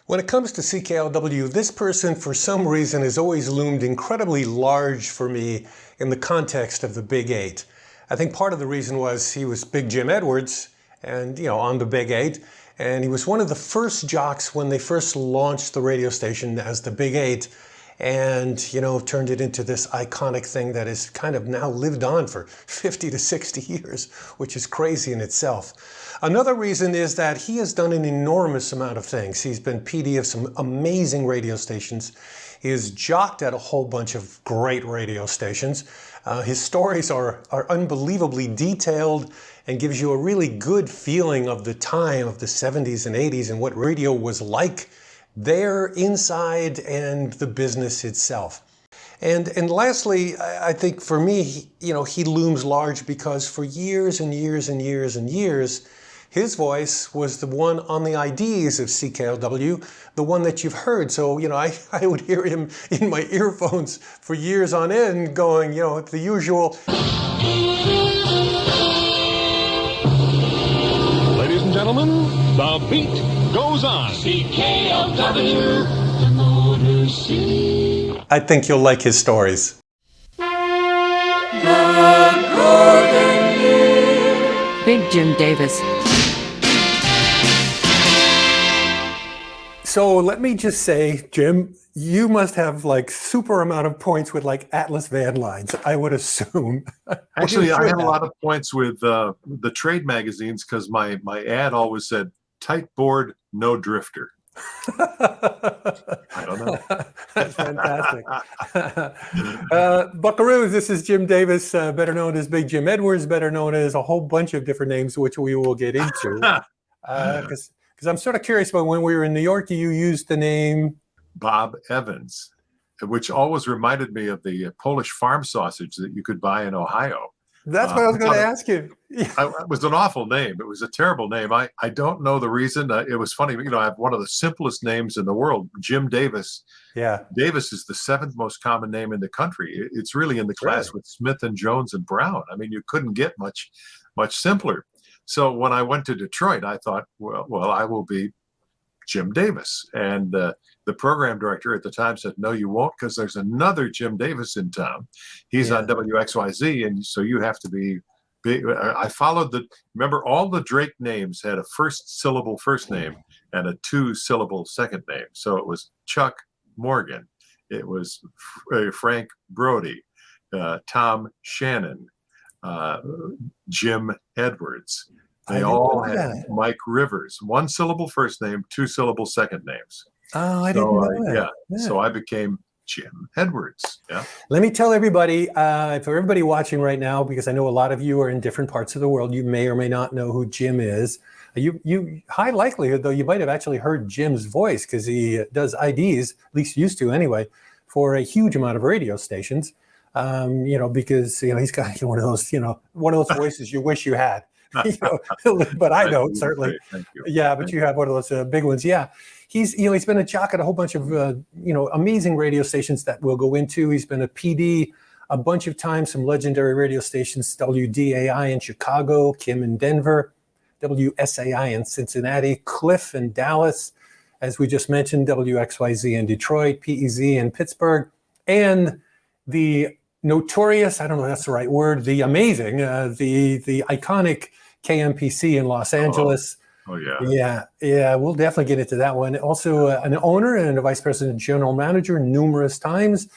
When it comes to CKLW, this person, for some reason, has always loomed incredibly large for me in the context of the Big Eight. I think part of the reason was he was Big Jim Edwards and, on the Big Eight. And he was one of the first jocks when they first launched the radio station as the Big Eight. And, turned it into this iconic thing that has kind of now lived on for 50 to 60 years, which is crazy in itself. Another reason is that he has done an enormous amount of things. He's been PD of some amazing radio stations. He has jocked at a whole bunch of great radio stations. His stories are unbelievably detailed and gives you a really good feeling of the time of the 70s and 80s and what radio was like there inside and the business itself. And lastly, I think for me, he looms large because for years and years and years and years, his voice was the one on the IDs of CKLW, the one that you've heard. So, I would hear him in my earphones for years on end going, the usual. Ladies and gentlemen, the beat goes on. CKLW, the Motor City. I think you'll like his stories. Big Jim Davis. So let me just say, Jim, you must have super amount of points with Atlas van lines, I would assume. Actually, I have a lot of points with the trade magazines because my ad always said, tight board, no drifter. I don't know. That's fantastic. Buckaroos, this is Jim Davis, better known as Big Jim Edwards, better known as a whole bunch of different names, which we will get into. Because I'm sort of curious about when we were in New York, you used the name Bob Evans, which always reminded me of the Polish farm sausage that you could buy in Ohio. That's what I was going to ask you. It was an awful name. It was a terrible name. I don't know the reason. It was funny. I have one of the simplest names in the world, Jim Davis. Yeah. Davis is the 7th most common name in the country. It's really in the class with Smith and Jones and Brown. I mean, you couldn't get much simpler. So when I went to Detroit, I thought, well, I will be Jim Davis. And the program director at the time said, no, you won't, because there's another Jim Davis in town. He's on WXYZ, and so you have to be big. I followed remember all the Drake names had a first syllable first name and a 2-syllable second name. So it was Chuck Morgan. It was Frank Brody, Tom Shannon, Jim Edwards. They all had Mike Rivers, 1-syllable first name, 2-syllable second names. Oh, I didn't know that. Yeah. So I became Jim Edwards. Yeah. Let me tell everybody, for everybody watching right now, because I know a lot of you are in different parts of the world, you may or may not know who Jim is. You high likelihood, though, you might have actually heard Jim's voice because he does IDs, at least used to anyway, for a huge amount of radio stations. Because he's got one of those voices you wish you had. But I don't certainly. Thank you. Yeah, but you have one of those big ones. Yeah, he's been a jock at a whole bunch of amazing radio stations that we'll go into. He's been a PD a bunch of times, some legendary radio stations: WDAI in Chicago, Kim in Denver, WSAI in Cincinnati, Cliff in Dallas, as we just mentioned, WXYZ in Detroit, PEZ in Pittsburgh, and the notorious, I don't know if that's the right word, the amazing, the iconic KMPC in Los Angeles. Oh yeah. Yeah, we'll definitely get into that one. Also an owner and a vice president general manager numerous times.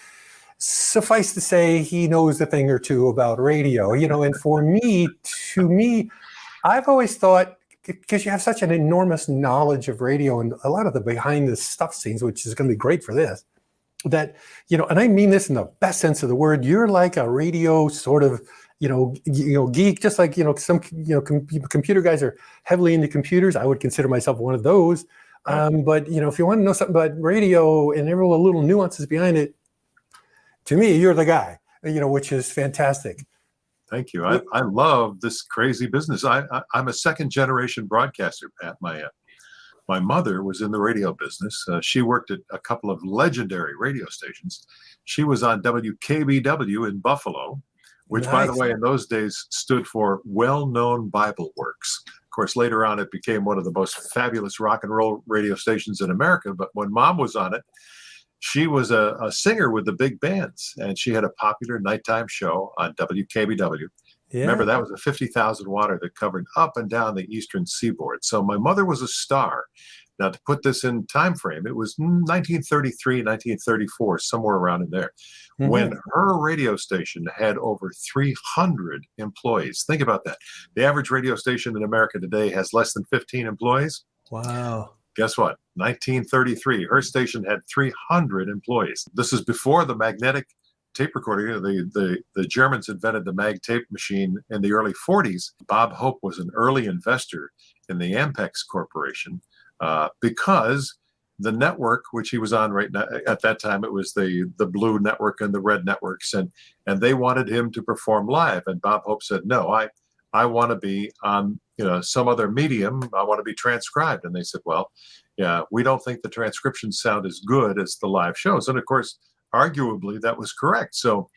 Suffice to say, he knows a thing or two about radio, and to me, I've always thought, because you have such an enormous knowledge of radio and a lot of the behind the stuff scenes, which is going to be great for this, that, and I mean this in the best sense of the word, you're like a radio sort of, geek, just like, some, computer guys are heavily into computers. I would consider myself one of those. But, if you want to know something about radio and every little nuances behind it, to me, you're the guy, which is fantastic. Thank you. I love this crazy business. I'm a 2nd-generation broadcaster, Pat. My mother was in the radio business. She worked at a couple of legendary radio stations. She was on WKBW in Buffalo, which, by the way, in those days stood for Well-Known Bible Works. Of course, later on, it became one of the most fabulous rock and roll radio stations in America. But when Mom was on it, she was a singer with the big bands, and she had a popular nighttime show on WKBW. Yeah. Remember, that was a 50,000 watter that covered up and down the eastern seaboard. So my mother was a star. Now, to put this in time frame, it was 1933, 1934, somewhere around in there, when her radio station had over 300 employees. Think about that. The average radio station in America today has less than 15 employees. Wow. Guess what? 1933, her station had 300 employees. This is before the magnetic tape recorder. The Germans invented the mag tape machine in the early 40s. Bob Hope was an early investor in the Ampex Corporation. Because the network, which he was on right now, at that time, it was the blue network and the red networks, and they wanted him to perform live. And Bob Hope said, no, I want to be on some other medium. I want to be transcribed. And they said, well, yeah, we don't think the transcriptions sound as good as the live shows. And of course, arguably, that was correct. So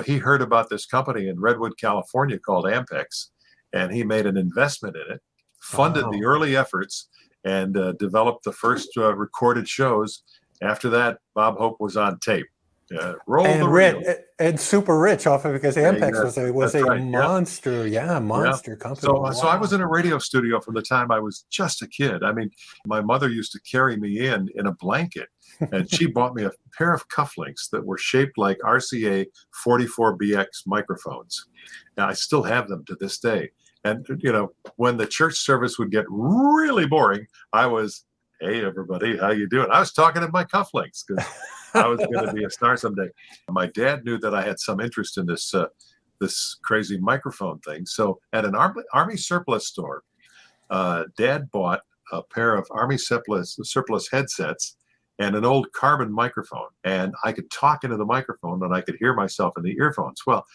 he heard about this company in Redwood, California called Ampex, and he made an investment in it, funded the early efforts, and developed the first recorded shows. After that, Bob Hope was on tape. And super rich off of it, because Ampex was a right, monster, monster company. So I was in a radio studio from the time I was just a kid. I mean, my mother used to carry me in a blanket, and she bought me a pair of cufflinks that were shaped like RCA 44BX microphones. Now, I still have them to this day. And, when the church service would get really boring, I was, hey, everybody, how you doing? I was talking in my cufflinks because I was going to be a star someday. My dad knew that I had some interest in this crazy microphone thing. So at an Army surplus store, Dad bought a pair of Army surplus headsets and an old carbon microphone. And I could talk into the microphone and I could hear myself in the earphones. Well,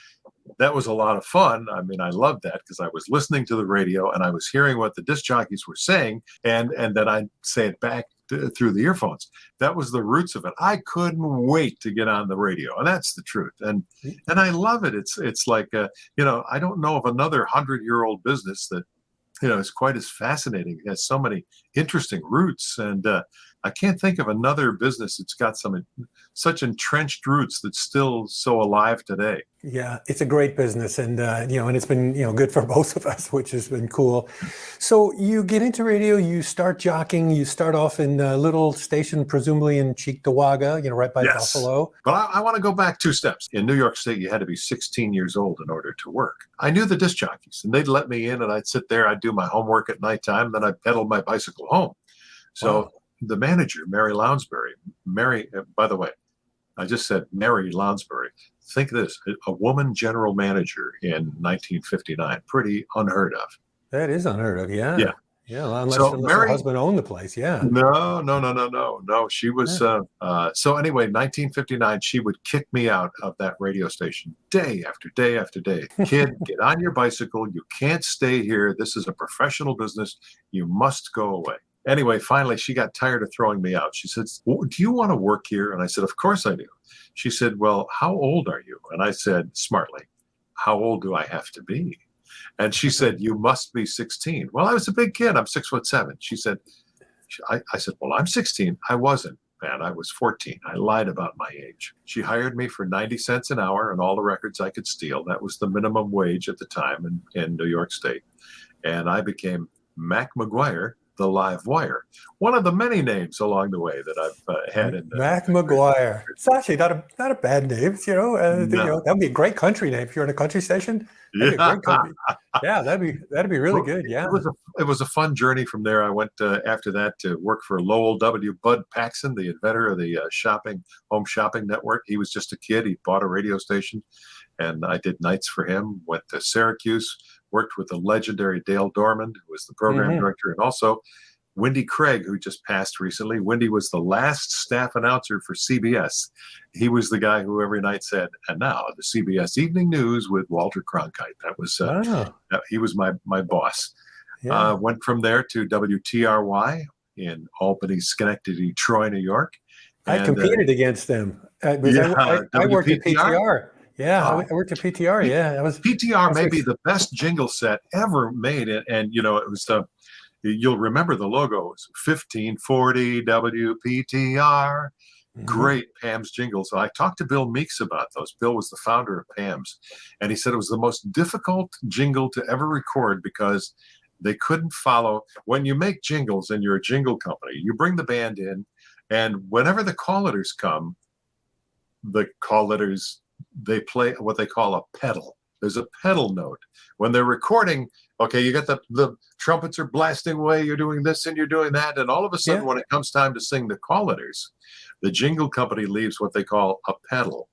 that was a lot of fun. I mean, I loved that because I was listening to the radio and I was hearing what the disc jockeys were saying, and then I'd say it back through the earphones. That was the roots of it. I couldn't wait to get on the radio, and that's the truth. And I love it. It's like I don't know of another 100-year-old business that is quite as fascinating. It has so many interesting roots, and I can't think of another business that's got such entrenched roots that's still so alive today. Yeah, it's a great business, and and it's been good for both of us, which has been cool. So you get into radio, you start jockeying, you start off in a little station, presumably in Cheektowaga, right by Buffalo. But I want to go back 2 steps. In New York State, you had to be 16 years old in order to work. I knew the disc jockeys, and they'd let me in, and I'd sit there, I'd do my homework at nighttime, then I'd pedal my bicycle home. So the manager, Mary Lounsbury, by the way, I just said Mary Lounsbury. Think of this, a woman general manager in 1959, pretty unheard of. That is unheard of, yeah. Yeah. Yeah, well, unless her husband owned the place, yeah. No. She was, so anyway, 1959, she would kick me out of that radio station day after day after day. Kid, get on your bicycle. You can't stay here. This is a professional business. You must go away. Anyway, finally, she got tired of throwing me out. She said, do you want to work here? And I said, of course I do. She said, well, how old are you? And I said, smartly, how old do I have to be? And she said, you must be 16. Well, I was a big kid. I'm 6'7". She said, I said, well, I'm 16. I wasn't, man. I was 14. I lied about my age. She hired me for 90 cents an hour and all the records I could steal. That was the minimum wage at the time in New York State. And I became Mac McGuire, the Live Wire. One of the many names along the way that I've had in Mac McGuire. It's actually not a bad name, No. That would be a great country name if you're in a country station. That'd be a great country. Yeah, that'd be really good. Yeah, it was a fun journey from there. I went after that to work for Lowell W. Bud Paxson, the inventor of the home shopping network. He was just a kid. He bought a radio station, and I did nights for him. Went to Syracuse, worked with the legendary Dale Dormand, who was the program director, and also Wendy Craig, who just passed recently. Wendy was the last staff announcer for CBS. He was the guy who every night said, and now the CBS Evening News with Walter Cronkite. That was he was my boss. Yeah. Went from there to WTRY in Albany, Schenectady, Troy, New York. I competed against them. I worked at PTR. Yeah, I worked at PTR. Yeah, PTR that's may like, be the best jingle set ever made, and you know it was. You'll remember the logo. It was 1540 WPTR. mhm. Great Pam's jingles. I talked to Bill Meeks about those. Bill was the founder of Pam's, and he said it was the most difficult jingle to ever record because they couldn't follow. When you make jingles and you're a jingle company, you bring the band in, and whenever the call letters come, the call letters, they play what they call a pedal. There's a pedal note. When they're recording, okay, you got the trumpets are blasting away, you're doing this and you're doing that, and all of a sudden Yeah. when it comes time to sing the call letters, the jingle company leaves what they call a pedal.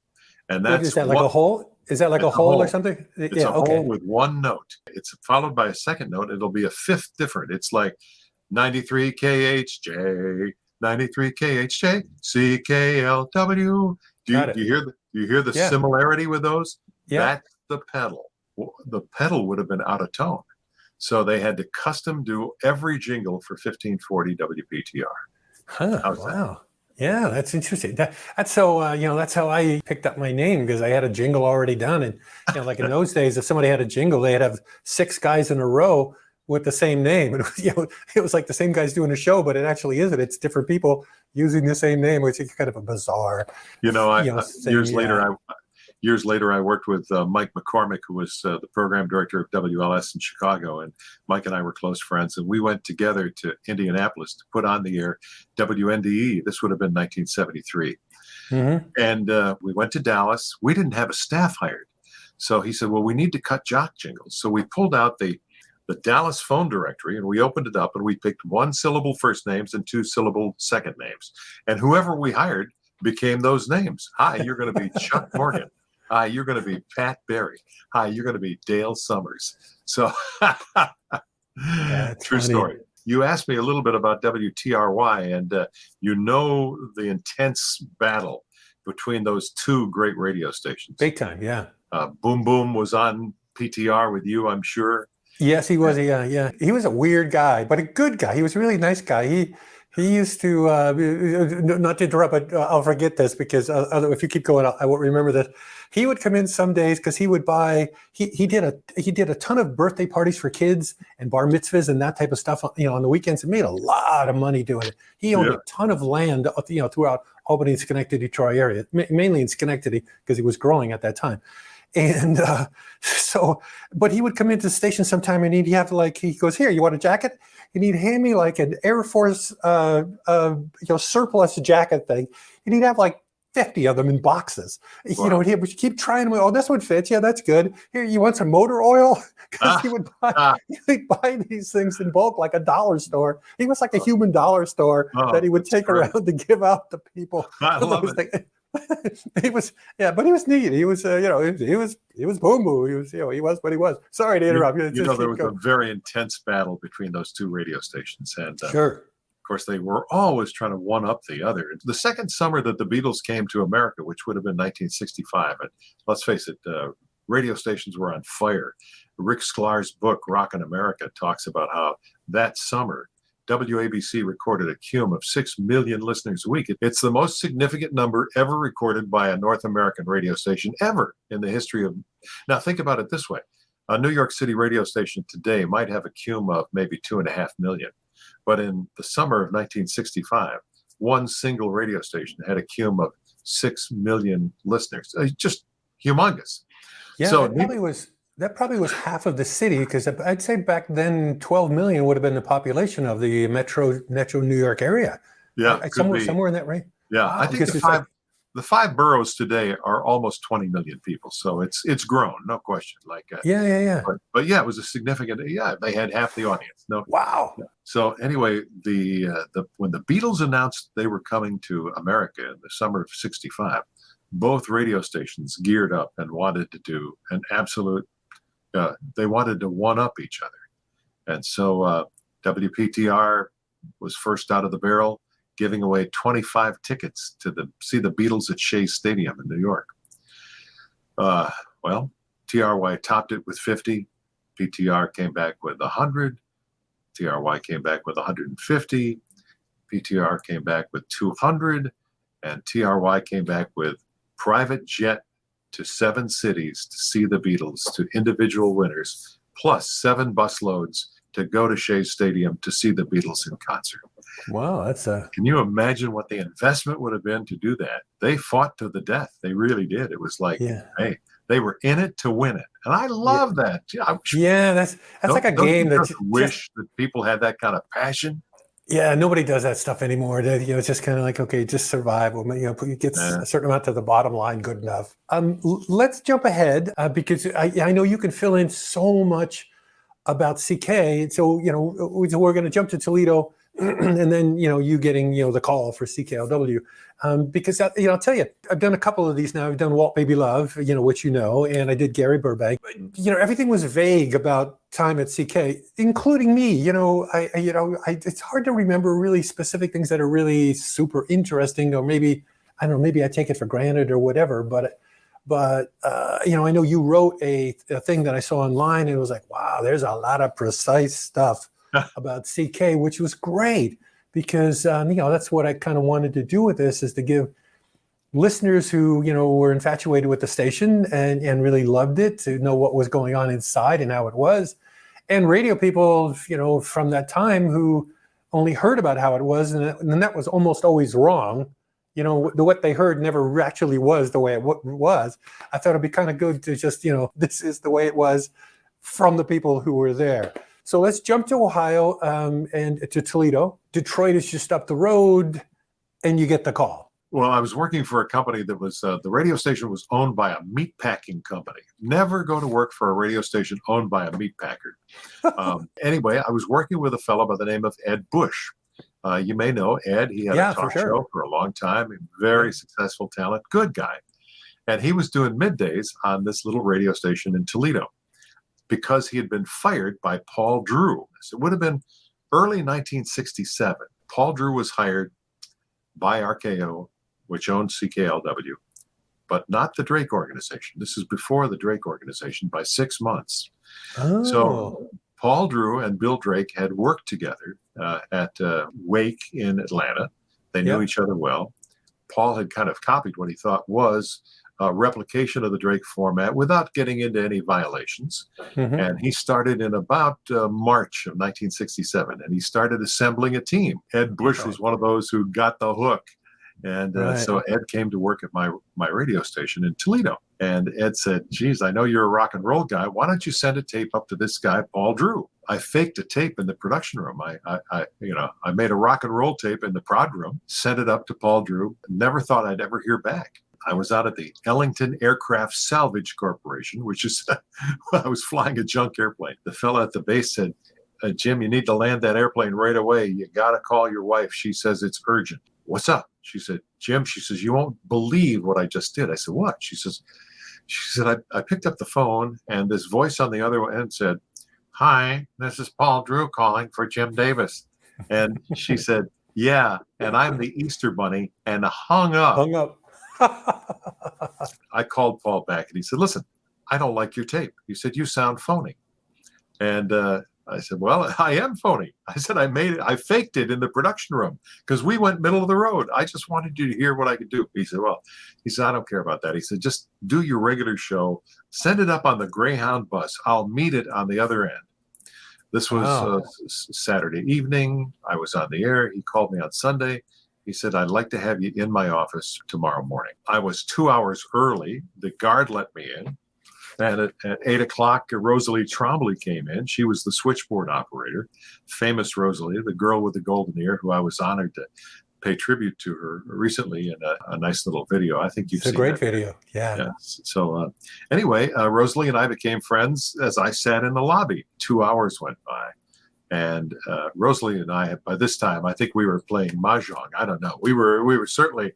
And What is that's that, like a what hole? Is that like a it's a hole or hole. something? It's Yeah, a hole okay. with one note. It's followed by a second note. It'll be a fifth different. It's like 93 KHJ, 93 KHJ, CKLW. Got Do it. you hear the Yeah, similarity with those? yeah. That's the pedal. The pedal would have been out of tone. So they had to custom do every jingle for 1540 WPTR. Huh, How's that? wow. Yeah, that's interesting. That's so, that's how I picked up my name because I had a jingle already done. And, like in those days, if somebody had a jingle, they'd have 6 guys in a row with the same name. And, it was like the same guys doing a show, but it actually isn't. It's different people using the same name, which is kind of a bizarre, You know, thing. Yeah. Years later, I worked with Mike McCormick, who was the program director of WLS in Chicago, and Mike and I were close friends. And we went together to Indianapolis to put on the air WNDE. This would have been 1973, Mm-hmm. and we went to Dallas. We didn't have a staff hired, so he said, "Well, we need to cut jock jingles." So we pulled out the Dallas phone directory and we opened it up and we picked 1-syllable first names and 2-syllable second names, and whoever we hired became those names. Hi, you're going to be Chuck Morgan. Hi, you're going to be Pat Berry. Hi, you're going to be Dale Summers. So, That's true funny. story. You asked me a little bit about WTRY, and the intense battle between those two great radio stations. Big time. Yeah. Boom Boom was on PTR with you, I'm sure. Yes, he was. Yeah, yeah. He was a weird guy, but a good guy. He was a really nice guy. He used to not to interrupt, but I'll forget this because if you keep going, I won't remember this. He would come in some days because he would buy. He did a ton of birthday parties for kids and bar mitzvahs and that type of stuff. On the weekends, and made a lot of money doing it. He owned a ton of land, throughout Albany and Schenectady, Troy area, mainly in Schenectady because he was growing at that time. And but he would come into the station sometime and he'd have he goes, "Here, you want a jacket?" And he'd hand me like an Air Force, surplus jacket thing. And he'd have like 50 of them in boxes. Wow. And he would keep trying them. Oh, this one fits. Yeah, that's good. Here, you want some motor oil? Because he'd buy these things in bulk, like a dollar store. He was like a human dollar store that he would take around to give out to people. I love it. He was, but he was neat. He was, he was boom boom. He was, he was what he was. Sorry to interrupt. There was a very intense battle between those two radio stations, and sure. Of course, they were always trying to one up the other. The second summer that the Beatles came to America, which would have been 1965, and let's face it, radio stations were on fire. Rick Sklar's book, Rockin' America, talks about how that summer WABC recorded a cum of 6 million listeners a week. It's the most significant number ever recorded by a North American radio station ever in the history of. Now, think about it this way. A New York City radio station today might have a cum of maybe 2.5 million. But in the summer of 1965, one single radio station had a cum of 6 million listeners. Just humongous. Yeah, so that probably was half of the city, because I'd say back then 12 million would have been the population of the metro New York area. Yeah, somewhere in that range. Yeah, wow, I think the five boroughs today are almost 20 million people, so it's grown, no question. Yeah. But yeah, it was a significant. Yeah, they had half the audience. No, wow. So anyway, when the Beatles announced they were coming to America in the summer of '65, both radio stations geared up and wanted to do an absolute. They wanted to one up each other, and so WPTR was first out of the barrel, giving away 25 tickets to see the Beatles at Shea Stadium in New York. Well, TRY topped it with 50. PTR came back with 100. TRY came back with 150. PTR came back with 200. And TRY came back with private jet to 7 cities to see the Beatles, to individual winners, plus 7 busloads to go to Shea Stadium to see the Beatles in concert. Wow, that's a... Can you imagine what the investment would have been to do that? They fought to the death. They really did. It was like, hey, they were in it to win it. And I love that. Yeah, that's like a game that that wish that people had that kind of passion. Yeah, nobody does that stuff anymore. It's just kind of like, okay, just survive. You get a certain amount to the bottom line, good enough. Let's jump ahead because I know you can fill in so much about CK. So, we're going to jump to Toledo and then, you getting, the call for CKLW. Because, I'll tell you, I've done a couple of these now. I've done Walt Baby Love, which and I did Gary Burbank. Everything was vague about time at CK, including me. It's hard to remember really specific things that are really super interesting, or maybe, I don't know, maybe I take it for granted or whatever. But I know you wrote a thing that I saw online, and it was like, wow, there's a lot of precise stuff about CK, which was great because, that's what I kind of wanted to do with this, is to give listeners who, were infatuated with the station and really loved it to know what was going on inside and how it was. And radio people, from that time who only heard about how it was. And that was almost always wrong. What they heard never actually was the way it was. I thought it'd be kind of good to just, this is the way it was from the people who were there. So let's jump to Ohio and to Toledo. Detroit is just up the road, and you get the call. Well, I was working for a company that was, the radio station was owned by a meatpacking company. Never go to work for a radio station owned by a meatpacker. Anyway, I was working with a fellow by the name of Ed Bush. You may know Ed. He had a talk show for a long time. Very successful talent, good guy. And he was doing middays on this little radio station in Toledo because he had been fired by Paul Drew. It would have been early 1967. Paul Drew was hired by RKO, which owned CKLW, but not the Drake organization. This is before the Drake organization by 6 months. Oh. So Paul Drew and Bill Drake had worked together at Wake in Atlanta. They knew each other well. Paul had kind of copied what he thought was a replication of the Drake format without getting into any violations. Mm-hmm. And he started in about March of 1967, and he started assembling a team. Ed Bush was one of those who got the hook. And so Ed came to work at my radio station in Toledo. And Ed said, geez, I know you're a rock and roll guy. Why don't you send a tape up to this guy, Paul Drew? I faked a tape in the production room. I made a rock and roll tape in the prod room, sent it up to Paul Drew. Never thought I'd ever hear back. I was out at the Ellington Aircraft Salvage Corporation, which is, I was flying a junk airplane. The fellow at the base said, Jim, you need to land that airplane right away. You got to call your wife. She says it's urgent. What's up? She said, Jim, she says, you won't believe what I just did. I said, what? She said, I picked up the phone, and this voice on the other end said, hi, this is Paul Drew calling for Jim Davis. And she said, yeah, and I'm the Easter Bunny, and hung up. I called Paul back, and he said, listen, I don't like your tape. He said, you sound phony. And I said, well, I am phony. I said, I faked it in the production room because we went middle of the road. I just wanted you to hear what I could do. He said, I don't care about that. He said, just do your regular show, send it up on the Greyhound bus. I'll meet it on the other end. This was Saturday evening. I was on the air. He called me on Sunday. He said, I'd like to have you in my office tomorrow morning. I was 2 hours early. The guard let me in. And at 8 o'clock, Rosalie Trombley came in. She was the switchboard operator, famous Rosalie, the girl with the golden ear, who I was honored to pay tribute to her recently in a nice little video. I think you've seen it. It's a great video. Yeah. So anyway, Rosalie and I became friends as I sat in the lobby. 2 hours went by. And Rosalie and I, by this time, I think we were playing mahjong. I don't know. We were certainly,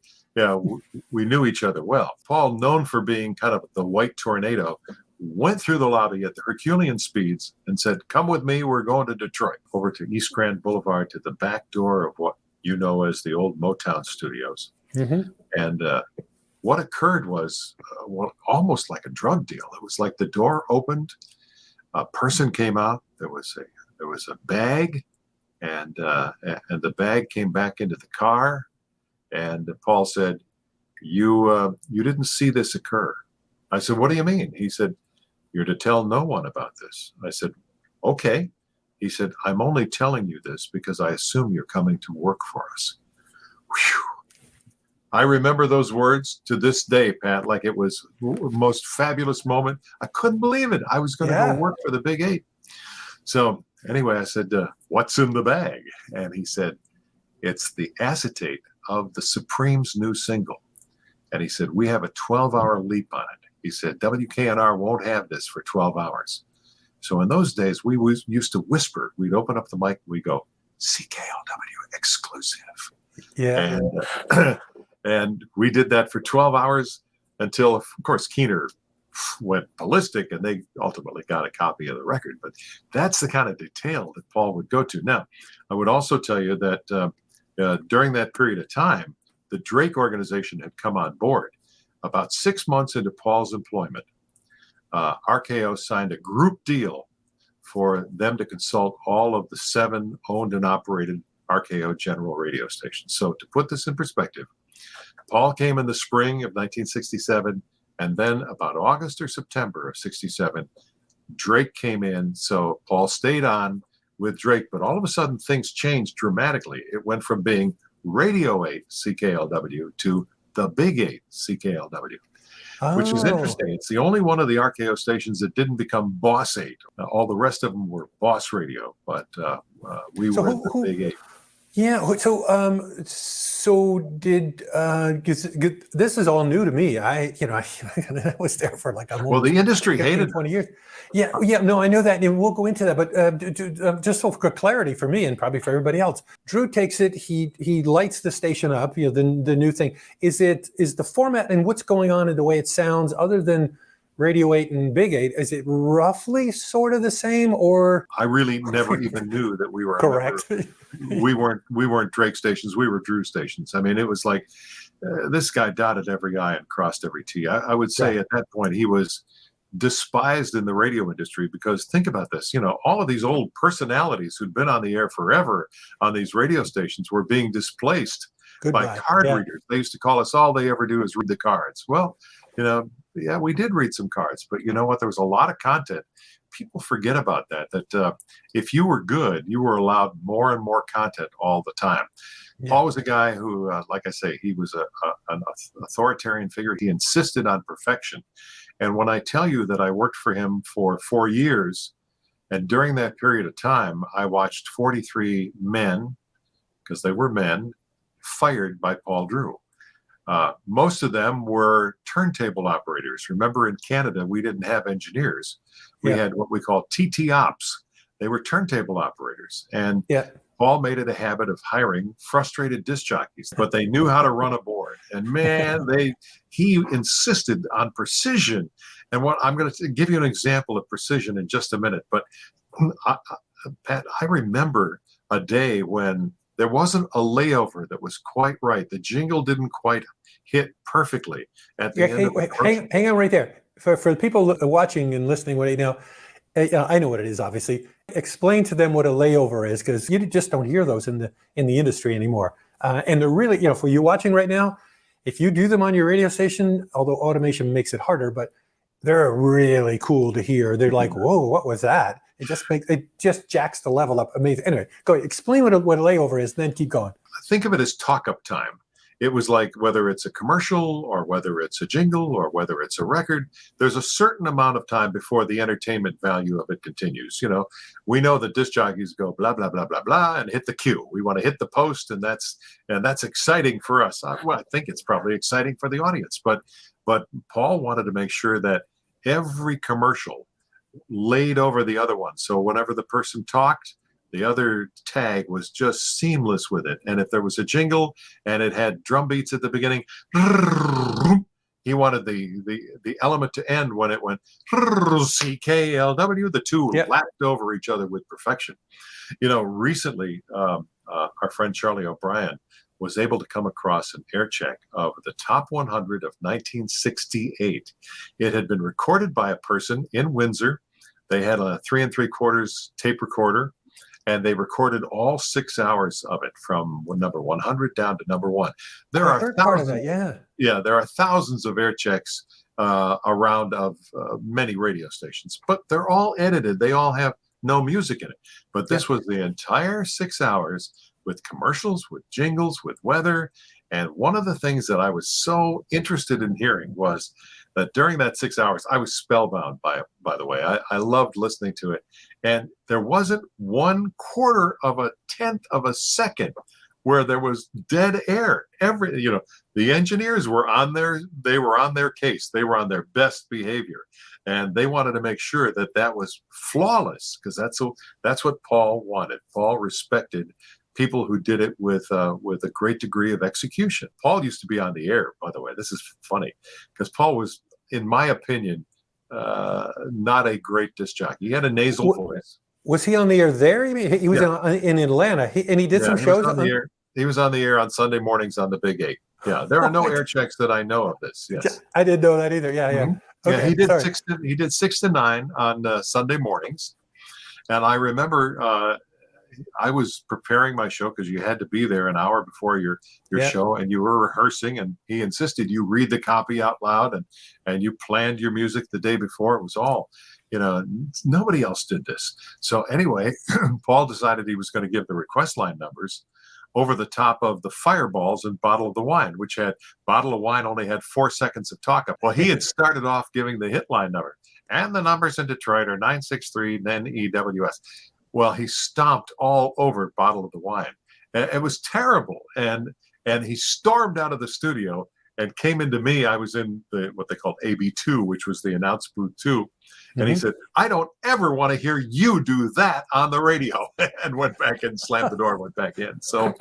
we knew each other well. Paul, known for being kind of the white tornado, went through the lobby at the Herculean speeds and said, come with me, we're going to Detroit, over to East Grand Boulevard to the back door of what you know as the old Motown studios. Mm-hmm. And what occurred was almost like a drug deal. It was like the door opened, a person came out, there was a bag, and the bag came back into the car, and Paul said, you didn't see this occur. I said, what do you mean? He said, you're to tell no one about this. I said, okay. He said, I'm only telling you this because I assume you're coming to work for us. Whew. I remember those words to this day, Pat, like it was the most fabulous moment. I couldn't believe it. I was going to go work for the Big Eight. So anyway, I said, what's in the bag? And he said, it's the acetate of the Supreme's new single. And he said, we have a 12-hour leap on it. He said, WKNR won't have this for 12 hours. So in those days, we used to whisper. We'd open up the mic and we go, CKLW exclusive. Yeah. And we did that for 12 hours until, of course, Keener went ballistic and they ultimately got a copy of the record. But that's the kind of detail that Paul would go to. Now, I would also tell you that during that period of time, the Drake organization had come on board. About 6 months into Paul's employment, RKO signed a group deal for them to consult all of the 7 owned and operated RKO general radio stations. So to put this in perspective, Paul came in the spring of 1967, and then about August or September of 67, Drake came in. So Paul stayed on with Drake, but all of a sudden things changed dramatically. It went from being Radio 8 CKLW to the Big 8 CKLW. Which is interesting. It's the only one of the RKO stations that didn't become Boss 8. All the rest of them were Boss Radio, but we were the Big 8. Yeah. So did this is all new to me. I was there for like the industry 15, hated 20 years. Yeah. No, I know that, and we'll go into that. But just for clarity for me and probably for everybody else, Drew takes it. He lights the station up. The new thing is the format and what's going on and the way it sounds, other than Radio 8 and Big 8, is it roughly sort of the same, or? I really never even knew that we were correct. We weren't Drake stations. We were Drew stations. I mean, it was like this guy dotted every I and crossed every T. I would say at that point he was despised in the radio industry because think about this. All of these old personalities who'd been on the air forever on these radio stations were being displaced by card readers. They used to call us, all they ever do is read the cards. Well, yeah, we did read some cards, but you know what? There was a lot of content. People forget about that if you were good, you were allowed more and more content all the time. Yeah. Paul was a guy who, like I say, he was an authoritarian figure. He insisted on perfection. And when I tell you that I worked for him for 4 years, and during that period of time, I watched 43 men, because they were men, fired by Paul Drew. Most of them were turntable operators. Remember, in Canada, we didn't have engineers. We had what we call TT ops. They were turntable operators. And Paul made it a habit of hiring frustrated disc jockeys, but they knew how to run a board. And man, he insisted on precision. And I'm going to give you an example of precision in just a minute. But Pat, I remember a day when there wasn't a layover that was quite right. The jingle didn't quite hit perfectly at the end of the hang on right there. For the people watching and listening right now, I know what it is, obviously. Explain to them what a layover is, because you just don't hear those in the industry anymore. And they're really, for you watching right now, if you do them on your radio station, although automation makes it harder, but they're really cool to hear. They're like, whoa, what was that? It just jacks the level up. Amazing. Anyway, go ahead. Explain what a layover is, and then keep going. Think of it as talk-up time. It was like whether it's a commercial or whether it's a jingle or whether it's a record, there's a certain amount of time before the entertainment value of it continues. We know that disc jockeys go blah, blah, blah, blah, blah, and hit the cue. We want to hit the post, and that's exciting for us. Well, I think it's probably exciting for the audience. But Paul wanted to make sure that every commercial laid over the other one. So whenever the person talked, the other tag was just seamless with it. And if there was a jingle and it had drum beats at the beginning, he wanted the element to end when it went CKLW. The two lapped over each other with perfection. Recently, our friend Charlie O'Brien was able to come across an air check of the top 100 of 1968. It had been recorded by a person in Windsor. They had a 3 3/4 tape recorder, and they recorded all 6 hours of it from number 100 down to number 1. There are thousands. There are thousands of air checks a round of many radio stations, but they're all edited. They all have no music in it. But this was the entire 6 hours with commercials, with jingles, with weather. And one of the things that I was so interested in hearing was that during that 6 hours, I was spellbound by the way. I loved listening to it. And there wasn't 1/4 of a tenth of a second where there was dead air. The engineers were on their case. They were on their best behavior. And they wanted to make sure that that was flawless, because that's what Paul wanted. Paul respected people who did it with a great degree of execution. Paul used to be on the air, by the way. This is funny, because Paul was, in my opinion, not a great disc jockey. He had a nasal voice. Was he on the air there? He was in Atlanta, and he did some shows on the air. He was on the air on Sunday mornings on the Big 8. Yeah, there are no air checks that I know of this. Yes, I didn't know that either. Yeah, yeah. Mm-hmm. Okay, he did 6 to 9 on Sunday mornings, and I remember I was preparing my show, because you had to be there an hour before your show, and you were rehearsing, and he insisted you read the copy out loud, and you planned your music the day before. It was all, nobody else did this. So anyway, Paul decided he was going to give the request line numbers over the top of the fireballs and bottle of the wine, which had bottle of wine only had 4 seconds of talk up. Well, he had started off giving the hit line number, and the numbers in Detroit are 963 NEWS. Well, he stomped all over bottle of the wine. It was terrible. And he stormed out of the studio and came into me. I was in what they called AB2, which was the announce booth 2. And he said, "I don't ever want to hear you do that on the radio," and went back and slammed the door and went back in. So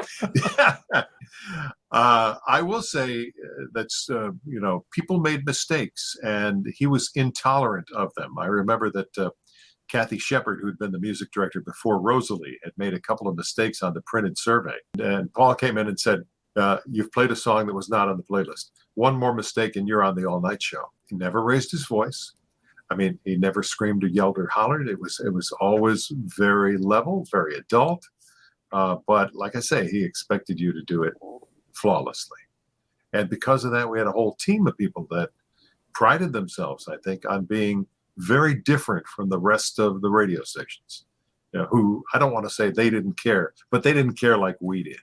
I will say that's, people made mistakes, and he was intolerant of them. I remember that Kathy Shepard, who'd been the music director before Rosalie, had made a couple of mistakes on the printed survey. And Paul came in and said, "You've played a song that was not on the playlist. One more mistake and you're on the all-night show." He never raised his voice. I mean, he never screamed or yelled or hollered. It was always very level, very adult. But like I say, he expected you to do it flawlessly. And because of that, we had a whole team of people that prided themselves, I think, on being very different from the rest of the radio stations, who, I don't want to say they didn't care, but they didn't care like we did.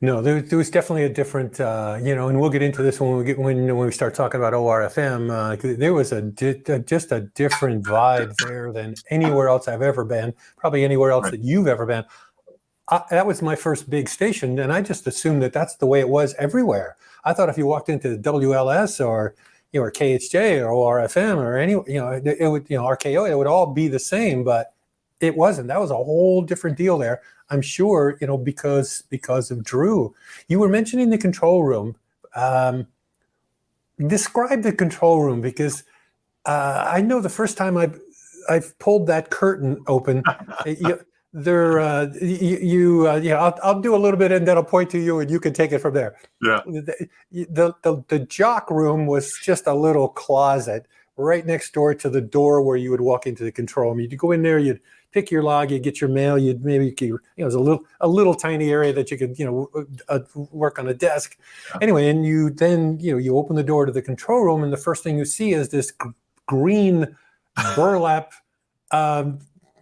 No, there was definitely a different, and we'll get into this when we start talking about ORfm. There was just a different vibe there than anywhere else I've ever been, probably anywhere else that you've ever been. That was my first big station, and I just assumed that that's the way it was everywhere. I thought if you walked into WLS or KHJ or ORfm or any, it would, RKO, it would all be the same, but it wasn't. That was a whole different deal there. I'm sure, because of Drew. You were mentioning the control room. Describe the control room, because I know the first time I've pulled that curtain open, I'll do a little bit and then I'll point to you and you can take it from there. Yeah. The jock room was just a little closet right next door to the door where you would walk into the control room. You'd go in there, you'd pick your log, you'd get your mail, it was a little tiny area that you could, work on a desk. Yeah. Anyway, and you open the door to the control room, and the first thing you see is this green burlap,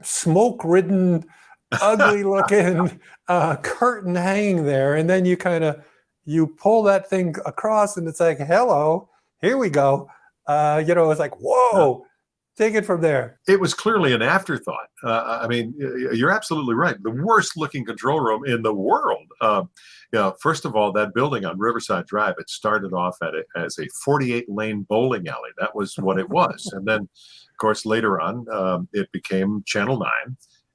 smoke-ridden, ugly-looking curtain hanging there, and then you pull that thing across, and it's like, hello, here we go. It's like, whoa. Take it from there. It was clearly an afterthought. You're absolutely right. The worst looking control room in the world. First of all, that building on Riverside Drive, it started off as a 48-lane bowling alley. That was what it was. And then, of course, later on, it became Channel 9.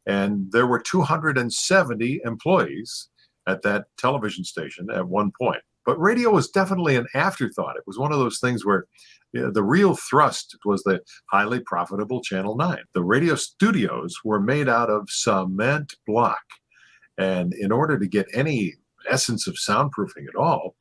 And there were 270 employees at that television station at one point. But radio was definitely an afterthought. It was one of those things where the real thrust was the highly profitable Channel 9. The radio studios were made out of cement block. And in order to get any essence of soundproofing at all,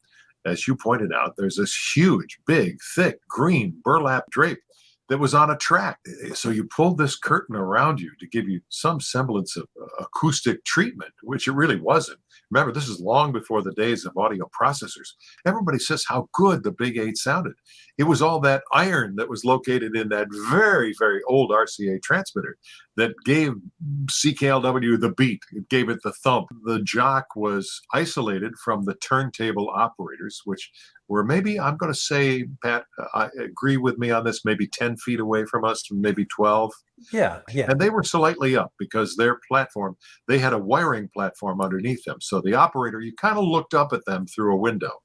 as you pointed out, there's this huge, big, thick, green burlap drape that was on a track. So you pulled this curtain around you to give you some semblance of acoustic treatment, which it really wasn't. Remember, this is long before the days of audio processors. Everybody says how good the Big 8 sounded. It was all that iron that was located in that very, very old RCA transmitter that gave CKLW the beat. It gave it the thump. The jock was isolated from the turntable operators, which were maybe, I'm going to say, Pat, agree with me on this, maybe 10 feet away from us, maybe 12. Yeah, yeah. And they were slightly up because their platform, they had a wiring platform underneath them. So the operator, you kind of looked up at them through a window.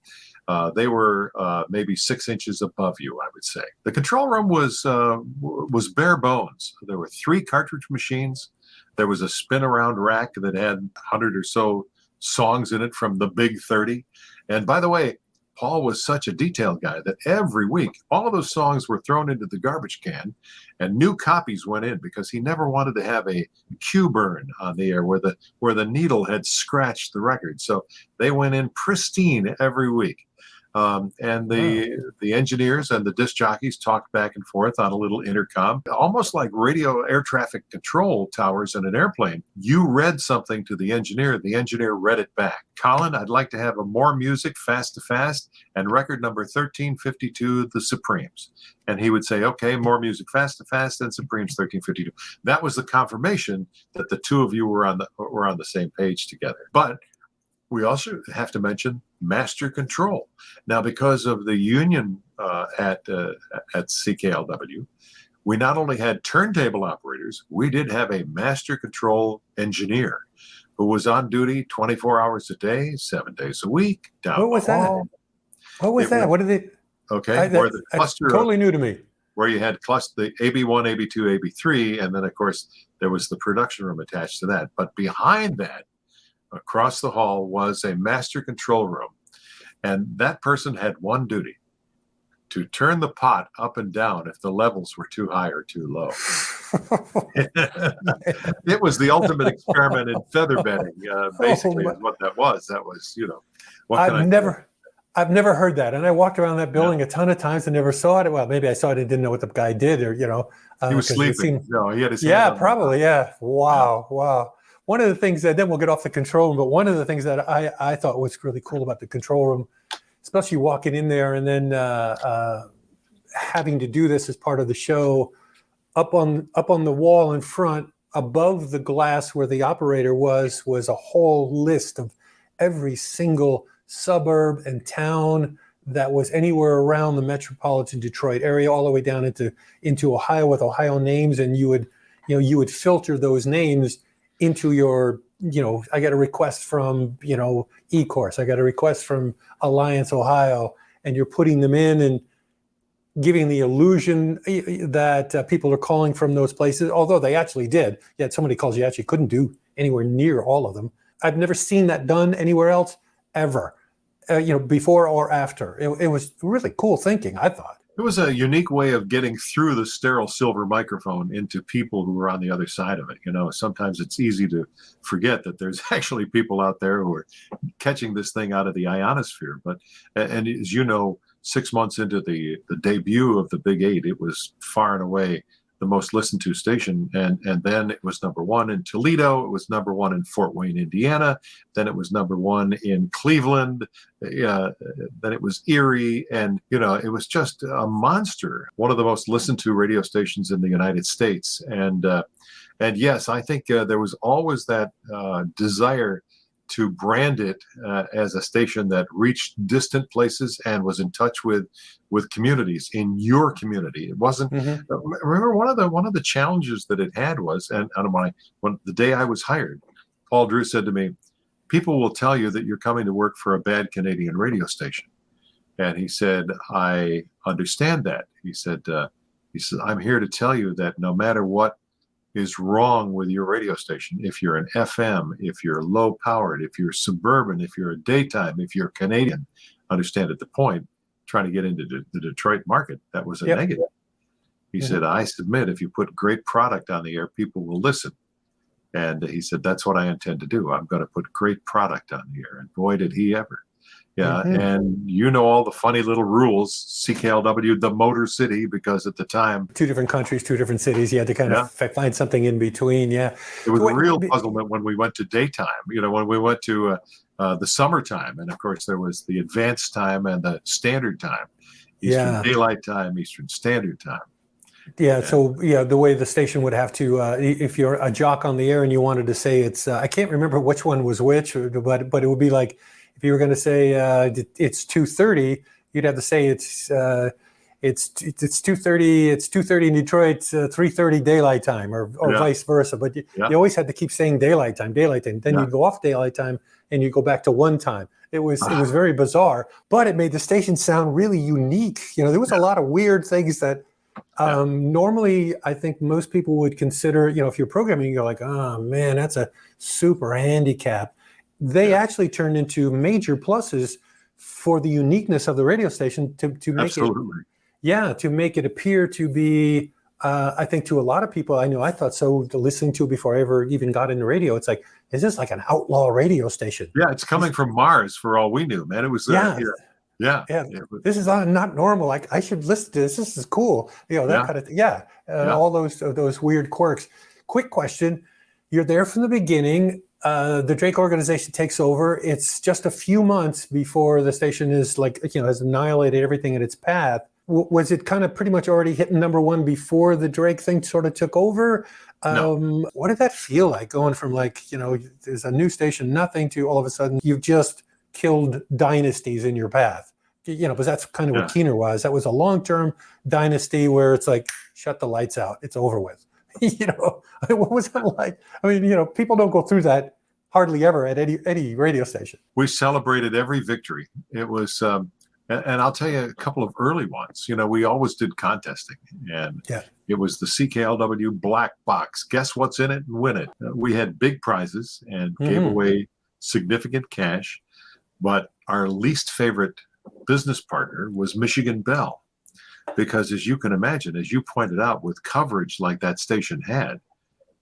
They were maybe 6 inches above you, I would say. The control room was bare bones. There were 3 cartridge machines. There was a spin-around rack that had 100 or so songs in it from the Big 30. And by the way, Paul was such a detailed guy that every week, all of those songs were thrown into the garbage can and new copies went in because he never wanted to have a cue burn on the air where the needle had scratched the record. So they went in pristine every week. And the engineers and the disc jockeys talked back and forth on a little intercom, almost like radio air traffic control towers in an airplane. You read something to the engineer read it back. Colin, I'd like to have a more music, fast to fast, and record number 1352, the Supremes. And he would say, okay, more music, fast to fast, and Supremes 1352. That was the confirmation that the two of you were on the same page together. But we also have to mention master control. Now, because of the union at CKLW, we not only had turntable operators, we did have a master control engineer who was on duty 24 hours a day, 7 days a week. What was that? What was that? What did it? Okay, where the cluster totally new to me. Where you had the AB1, AB2, AB3, and then of course there was the production room attached to that. But behind that, across the hall, was a master control room. And that person had one duty: to turn the pot up and down if the levels were too high or too low. It was the ultimate experiment in feather bedding, basically, is what that was. That was, I've never heard that. And I walked around that building a ton of times and never saw it. Well, maybe I saw it and didn't know what the guy did, or, he was sleeping. No, he had his hand probably. Yeah. Wow. Yeah. Wow. One of the things that, then we'll get off the control room, but one of the things that I thought was really cool about the control room, especially walking in there and then having to do this as part of the show, up on the wall in front, above the glass where the operator was a whole list of every single suburb and town that was anywhere around the metropolitan Detroit area, all the way down into Ohio, with Ohio names, and you would filter those names into your, I got a request from, E-Course, I got a request from Alliance, Ohio, and you're putting them in and giving the illusion that people are calling from those places, although they actually did. You had so many calls you actually couldn't do anywhere near all of them. I've never seen that done anywhere else, ever, before or after. It was really cool thinking, I thought. It was a unique way of getting through the sterile silver microphone into people who were on the other side of it. Sometimes it's easy to forget that there's actually people out there who are catching this thing out of the ionosphere. And as you know, 6 months into the debut of the Big 8, it was far and away the most listened to station. And then it was number one in Toledo. It was number one in Fort Wayne, Indiana. Then it was number one in Cleveland. Then it was Erie. And, it was just a monster. One of the most listened to radio stations in the United States. And yes, I think there was always that desire to brand it as a station that reached distant places and was in touch with communities in your community. It wasn't. Remember, one of the challenges that it had was, and when the day I was hired, Paul Drew said to me, "People will tell you that you're coming to work for a bad Canadian radio station," and he said, "I understand that." He said, "I'm here to tell you that no matter what is wrong with your radio station, if you're an FM, if you're low powered, if you're suburban, if you're a daytime, if you're Canadian," understand at the point, trying to get into the Detroit market, that was a negative. He said, "I submit, if you put great product on the air, people will listen." And he said, "That's what I intend to do. I'm going to put great product on the air." And boy, did he ever. Yeah, and you know all the funny little rules. CKLW, the Motor City, because at the time, 2 different countries, 2 different cities. You had to kind yeah, of find something in between. Yeah. it was So a real puzzlement when we went to daytime. When we went to the summertime, and of course there was the advanced time and the standard time, Eastern yeah. Daylight Time, Eastern Standard Time. Yeah. So, yeah, the way the station would have to, if you're a jock on the air and you wanted to say I can't remember which one was which, but it would be like, if you were going to say it's 2:30, you'd have to say it's 2:30. It's 2:30 in Detroit, 3:30 daylight time, or Yeah. vice versa. But you Yeah. always had to keep saying daylight time, daylight time. Then Yeah. you'd go off daylight time and you go back to one time. It was very bizarre, but it made the station sound really unique. There was a lot of weird things that normally I think most people would consider. If you're programming, you're like, oh man, that's a super handicap. They actually turned into major pluses for the uniqueness of the radio station to make Absolutely. to make it appear to be, I think to a lot of people, I thought so, listening to it before I ever even got into radio, it's like, is this like an outlaw radio station? Yeah, it's coming from Mars for all we knew, man. It was Yeah. Yeah. This is not normal. Like, I should listen to this. This is cool. That kind of thing. Yeah. All those weird quirks. Quick question. You're there from the beginning. The Drake organization takes over. It's just a few months before the station is has annihilated everything in its path. Was it kind of pretty much already hitting number one before the Drake thing sort of took over? No. What did that feel like, going from there's a new station, nothing, to all of a sudden you've just killed dynasties in your path? Because that's kind of what Keener was. That was a long-term dynasty where it's like, shut the lights out. It's over with. What was that like? I mean, people don't go through that hardly ever at any radio station. We celebrated every victory. It was, and I'll tell you a couple of early ones. We always did contesting, and it was the CKLW Black Box. Guess what's in it and win it. We had big prizes and gave away significant cash, but our least favorite business partner was Michigan Bell. Because as you can imagine, as you pointed out, with coverage like that station had,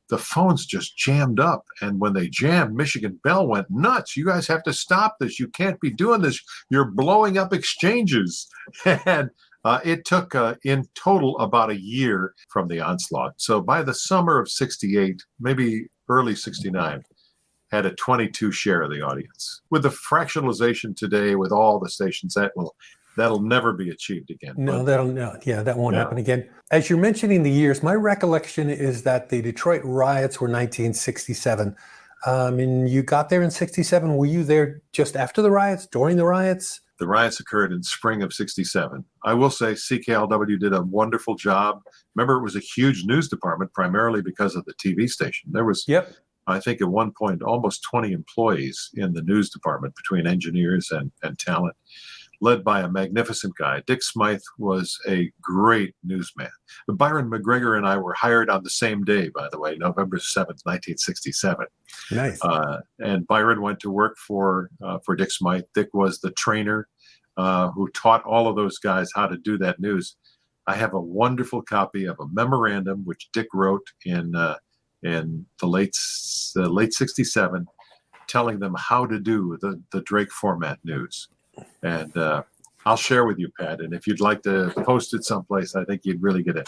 the phones just jammed up. And when they jammed, Michigan Bell went nuts. You guys have to stop this. You can't be doing this. You're blowing up exchanges. And it took, in total, about a year from the onslaught. So by the summer of 68, maybe early 69, had a 22 share of the audience. With the fractionalization today, with all the stations, that'll never be achieved again. No, that won't happen again. As you're mentioning the years, my recollection is that the Detroit riots were 1967. And you got there in 67. Were you there just after the riots, during the riots? The riots occurred in spring of 67. I will say CKLW did a wonderful job. Remember, it was a huge news department, primarily because of the TV station. There was, I think at one point, almost 20 employees in the news department, between engineers and talent, led by a magnificent guy. Dick Smythe was a great newsman. Byron McGregor and I were hired on the same day, by the way, November 7th, 1967. Nice. And Byron went to work for Dick Smythe. Dick was the trainer who taught all of those guys how to do that news. I have a wonderful copy of a memorandum which Dick wrote in the late 67, telling them how to do the Drake format news. And I'll share with you, Pat. And if you'd like to post it someplace, I think you'd really get a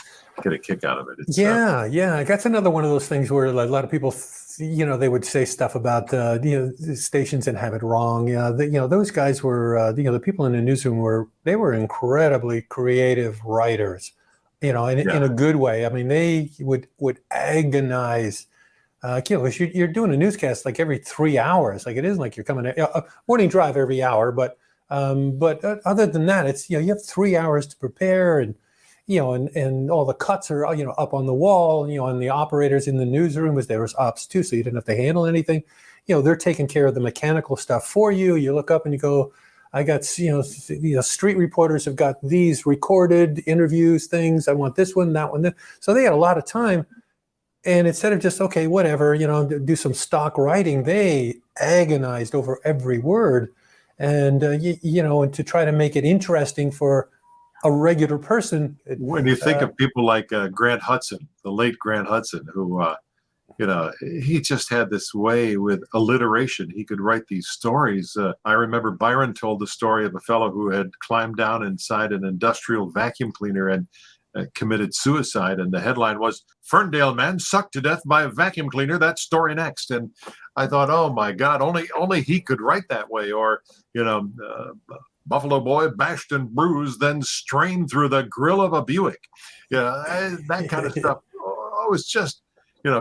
kick out of it. It's, That's another one of those things where a lot of people, they would say stuff about the stations and have it wrong. Those guys were, the people in the newsroom were incredibly creative writers. In a good way. I mean, they would agonize. You're doing a newscast like every 3 hours. Like, it isn't like you're coming a morning drive every hour, but other than that, it's you have 3 hours to prepare, and and all the cuts are up on the wall. And the operators in the newsroom, as there was ops too, so you didn't have to handle anything. They're taking care of the mechanical stuff for you. You look up and you go, I got, street reporters have got these recorded interviews, things. I want this one, that one. So they had a lot of time. And instead of just, okay, whatever, do some stock writing, they agonized over every word. And, and to try to make it interesting for a regular person. When you think of people like Grant Hudson, the late Grant Hudson, who, he just had this way with alliteration. He could write these stories. I remember Byron told the story of a fellow who had climbed down inside an industrial vacuum cleaner and committed suicide. And the headline was, "Ferndale man sucked to death by a vacuum cleaner. That story next." And I thought, oh my God, only he could write that way. Or, Buffalo boy bashed and bruised, then strained through the grill of a Buick. That kind of stuff. Oh, it was just,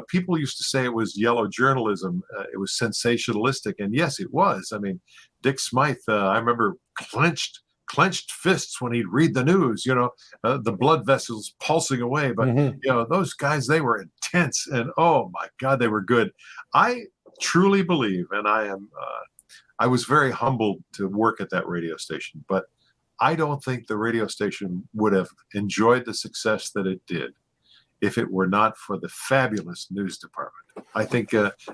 people used to say it was yellow journalism. It was sensationalistic. And yes, it was. I mean, Dick Smythe, I remember clenched fists when he'd read the news, the blood vessels pulsing away. But, those guys, they were intense. And, oh, my God, they were good. I truly believe, and I was very humbled to work at that radio station, but I don't think the radio station would have enjoyed the success that it did if it were not for the fabulous news department. I think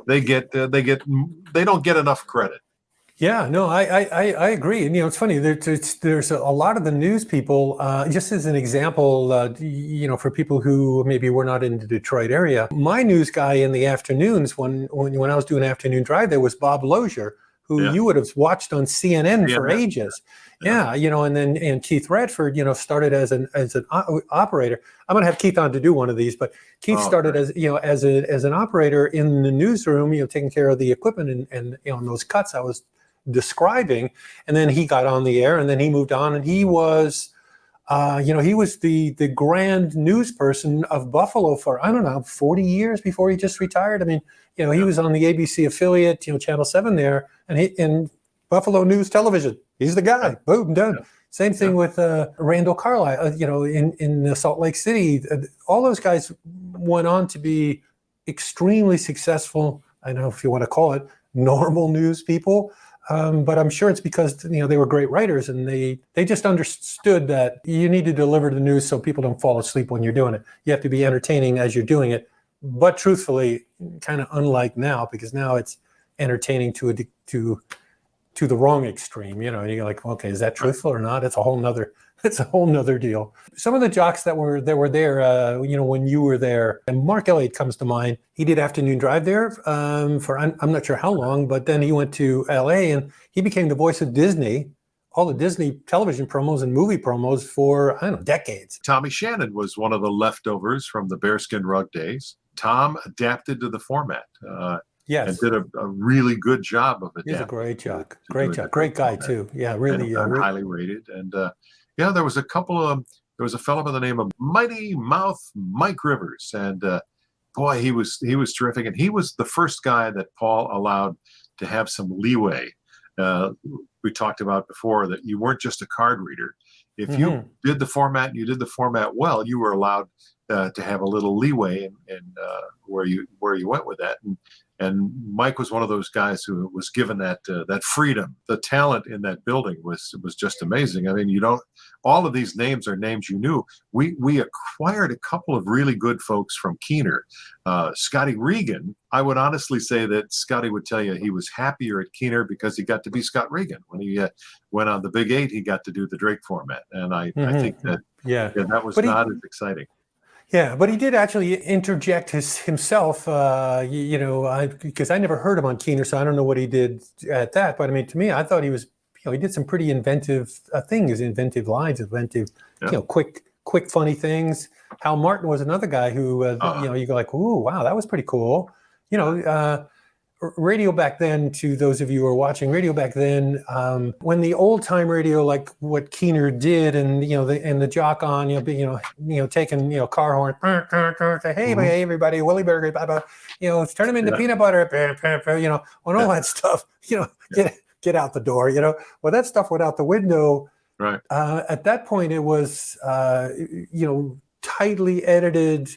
they don't get enough credit. Yeah, no, I agree. And, it's funny, there's a lot of the news people, just as an example, for people who maybe were not in the Detroit area, my news guy in the afternoons, when I was doing afternoon drive, there was Bob Lozier, who you would have watched on CNN for ages. Yeah, and Keith Radford, started as an operator. I'm going to have Keith on to do one of these, but Keith started as an operator in the newsroom, taking care of the equipment and those cuts I was describing. And then he got on the air, and then he moved on, and he was he was the grand news person of Buffalo for, 40 years before he just retired. I mean, he was on the ABC affiliate, Channel 7 there, and in Buffalo News Television. He's the guy. Boom, done. Same thing with Randall Carlisle, in Salt Lake City. All those guys went on to be extremely successful, I don't know if you want to call it, normal news people. But I'm sure it's because they were great writers, and they just understood that you need to deliver the news so people don't fall asleep when you're doing it. You have to be entertaining as you're doing it, but truthfully, kind of unlike now, because now it's entertaining to the wrong extreme. And you're like, okay, is that truthful or not? It's a whole nother deal. Some of the jocks that were there, when you were there, and Mark Elliott comes to mind. He did afternoon drive there for I'm not sure how long, but then he went to LA and he became the voice of Disney, all the Disney television promos and movie promos for, decades. Tommy Shannon was one of the leftovers from the bearskin rug days. Tom adapted to the format. Yes. And did a really good job of it. He's a great jock. Great guy too. Yeah, really. And highly rated. And there was a fellow by the name of Mighty Mouth Mike Rivers. And boy, he was terrific. And he was the first guy that Paul allowed to have some leeway. We talked about before that you weren't just a card reader. If you did the format and you did the format well, you were allowed to have a little leeway in where you went with that. And Mike was one of those guys who was given that freedom. The talent in that building was just amazing. I mean, all of these names are names you knew. We acquired a couple of really good folks from Keener. Scotty Regan, I would honestly say that Scotty would tell you he was happier at Keener because he got to be Scott Regan. When he went on the Big 8, he got to do the Drake format. And I think that that was not as exciting. Yeah, but he did actually interject himself, because I never heard him on Keener, so I don't know what he did at that. But I mean, to me, I thought he was, he did some pretty inventive things, inventive lines, quick, funny things. Hal Martin was another guy who, you go like, ooh, wow, that was pretty cool. Radio back then, to those of you who are watching, radio back then, when the old time radio, like what Keener did, and the jock on, taking car horn, say, hey, everybody, Willie Burger, blah, blah, turn them into peanut butter, when all that stuff, get out the door, well, that stuff went out the window. Right. At that point, it was, tightly edited.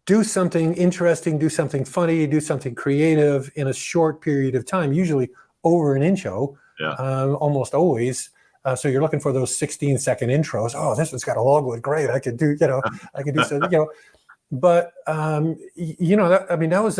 Do something interesting, do something funny, do something creative in a short period of time, usually over an intro, almost always. So you're looking for those 16-second intros. Oh, this one's got a logwood. Great. I could do something, But, that was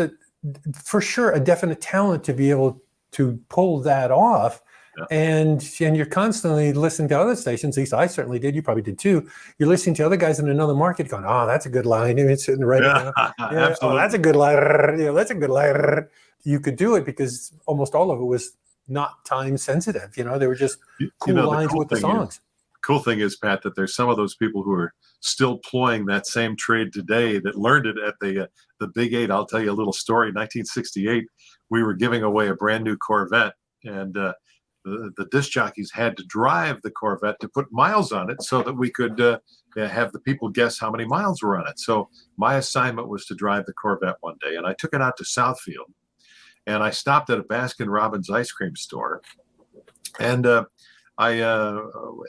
for sure a definite talent to be able to pull that off. And you're constantly listening to other stations. At least I certainly did. You probably did too. You're listening to other guys in another market going, oh, that's a good line. And it's sitting right now. Yeah. Absolutely. Oh, that's a good line. That's a good line. You could do it because almost all of it was not time sensitive. They were just cool lines with the songs. Cool thing is, Pat, that there's some of those people who are still ploying that same trade today that learned it at the Big 8. I'll tell you a little story. In 1968, we were giving away a brand new Corvette, and the disc jockeys had to drive the Corvette to put miles on it so that we could have the people guess how many miles were on it. So my assignment was to drive the Corvette one day, and I took it out to Southfield, and I stopped at a Baskin-Robbins ice cream store, and I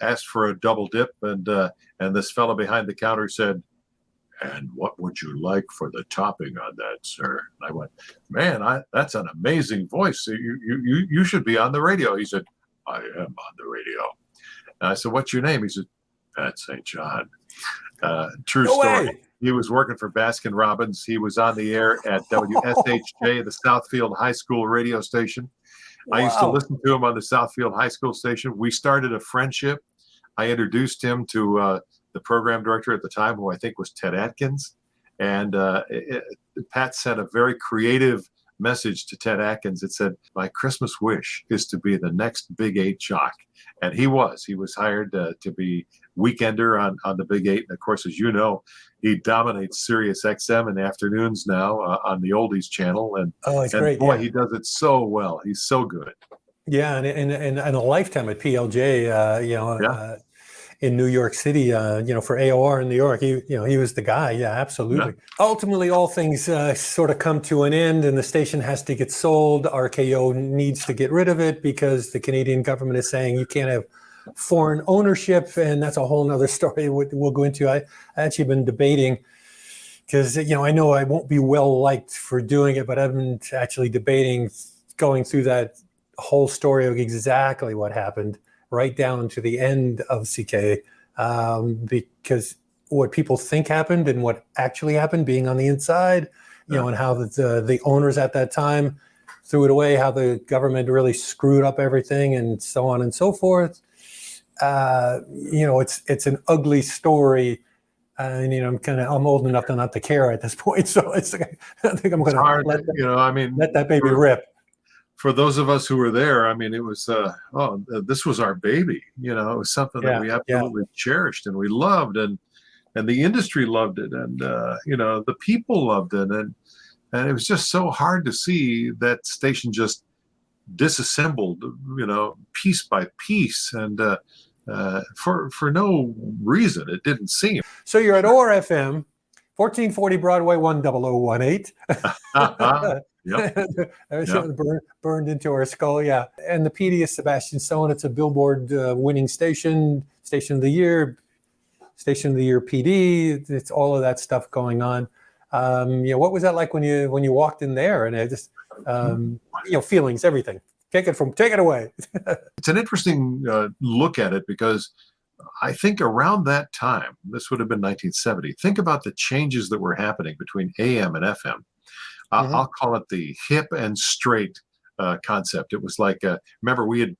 asked for a double dip, and this fellow behind the counter said, "And what would you like for the topping on that, sir?" And I went, "Man, that's an amazing voice. You should be on the radio." He said, "I am on the radio." And I said, "What's your name?" He said, "Pat St. John." True story. Way. He was working for Baskin-Robbins. He was on the air at WSHJ, the Southfield High School radio station. Wow. I used to listen to him on the Southfield High School station. We started a friendship. I introduced him to the program director at the time, who I think was Ted Atkins. And Pat sent a very creative message to Ted Atkins. It said, "My Christmas wish is to be the next Big 8 jock." And he was. He was hired to be weekender on the Big 8. And of course, as you know, he dominates Sirius XM in the afternoons now on the Oldies channel. And, it's great. Boy, yeah. he does it so well. He's so good. Yeah, and a lifetime at PLJ, in New York City, for AOR in New York, he was the guy. Yeah, absolutely. Yeah. Ultimately, all things sort of come to an end, and the station has to get sold. RKO needs to get rid of it because the Canadian government is saying you can't have foreign ownership, and that's a whole nother story we'll go into. I actually been debating because I know I won't be well liked for doing it, but I've been actually debating going through that whole story of exactly what happened right down to the end of CK, because what people think happened and what actually happened, being on the inside, and how the owners at that time threw it away, how the government really screwed up everything, and so on and so forth. It's an ugly story, and I'm old enough to not to care at this point, so I think I'm going to let that baby rip. For those of us who were there, I mean, it was, this was our baby. It was something that we absolutely cherished and we loved, and the industry loved it, and the people loved it, and it was just so hard to see that station just disassembled, piece by piece, and for no reason. It didn't seem. So you're at ORfm, 1440 Broadway, 10018. Yep. Burned into our skull, yeah. And the PD is Sebastian Stone. It's a Billboard winning station of the year PD. It's all of that stuff going on. What was that like when you walked in there? And just feelings, everything. Take it away. It's an interesting look at it, because I think around that time, this would have been 1970. Think about the changes that were happening between AM and FM. I'll call it the hip and straight concept. It was like, remember, we had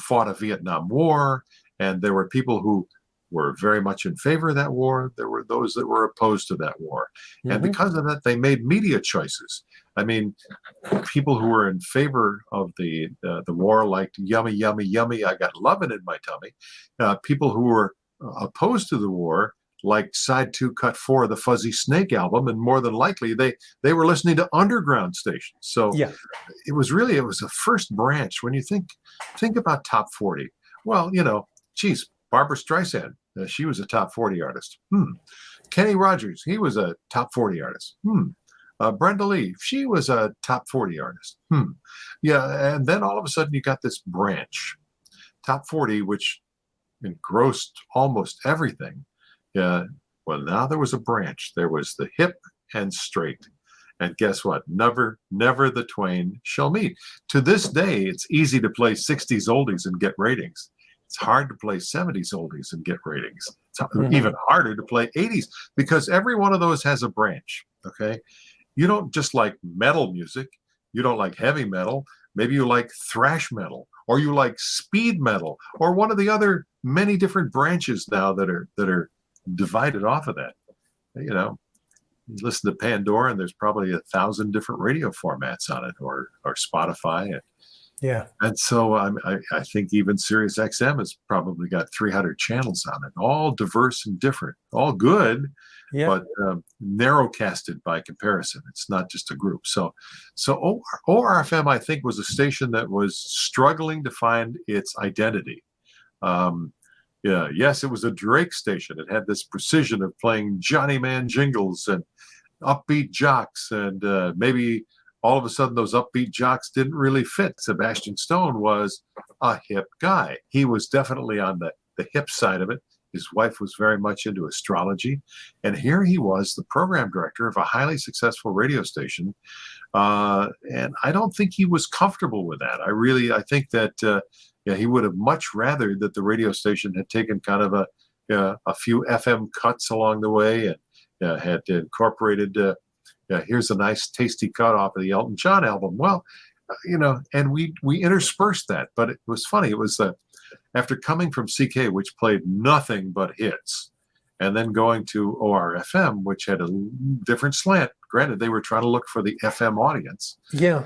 fought a Vietnam War, and there were people who were very much in favor of that war. There were those that were opposed to that war. And because of that, they made media choices. I mean, people who were in favor of the war liked Yummy, Yummy, Yummy, I Got Lovin' in My Tummy. People who were opposed to the war like side 2, cut 4 of the Fuzzy Snake album, and more than likely they were listening to underground stations. So it was a first branch. When you think about top 40, well, Barbra Streisand, she was a top 40 artist. Kenny Rogers, he was a top 40 artist. Brenda Lee, she was a top 40 artist. Yeah, and then all of a sudden you got this branch, top 40, which engrossed almost everything. Yeah. Well, now there was a branch. There was the hip and straight. And guess what? Never the twain shall meet. To this day, it's easy to play 60s oldies and get ratings. It's hard to play 70s oldies and get ratings. It's even harder to play 80s, because every one of those has a branch. Okay. You don't just like metal music. You don't like heavy metal. Maybe you like thrash metal, or you like speed metal, or one of the other many different branches now that are divided off of that. You know, you listen to Pandora, and there's probably 1,000 different radio formats on it, or Spotify, Yeah. and so I think even Sirius XM has probably got 300 channels on it, all diverse and different, all good, Yeah. but narrowcasted by comparison. It's not just a group. So ORfm, I think, was a station that was struggling to find its identity. Yeah, yes, it was a Drake station. It had this precision of playing Johnny Man jingles and upbeat jocks, and maybe all of a sudden those upbeat jocks didn't really fit. Sebastian Stone was a hip guy. He was definitely on the hip side of it. His wife was very much into astrology. And here he was, the program director of a highly successful radio station. And I don't think he was comfortable with that. I think that he would have much rather that the radio station had taken kind of a few FM cuts along the way, and had incorporated here's a nice tasty cut off of the Elton John album. Well, and we interspersed that. But it was funny. It was after coming from CK, which played nothing but hits, and then going to ORfm, which had a different slant. Granted, they were trying to look for the FM audience. Yeah.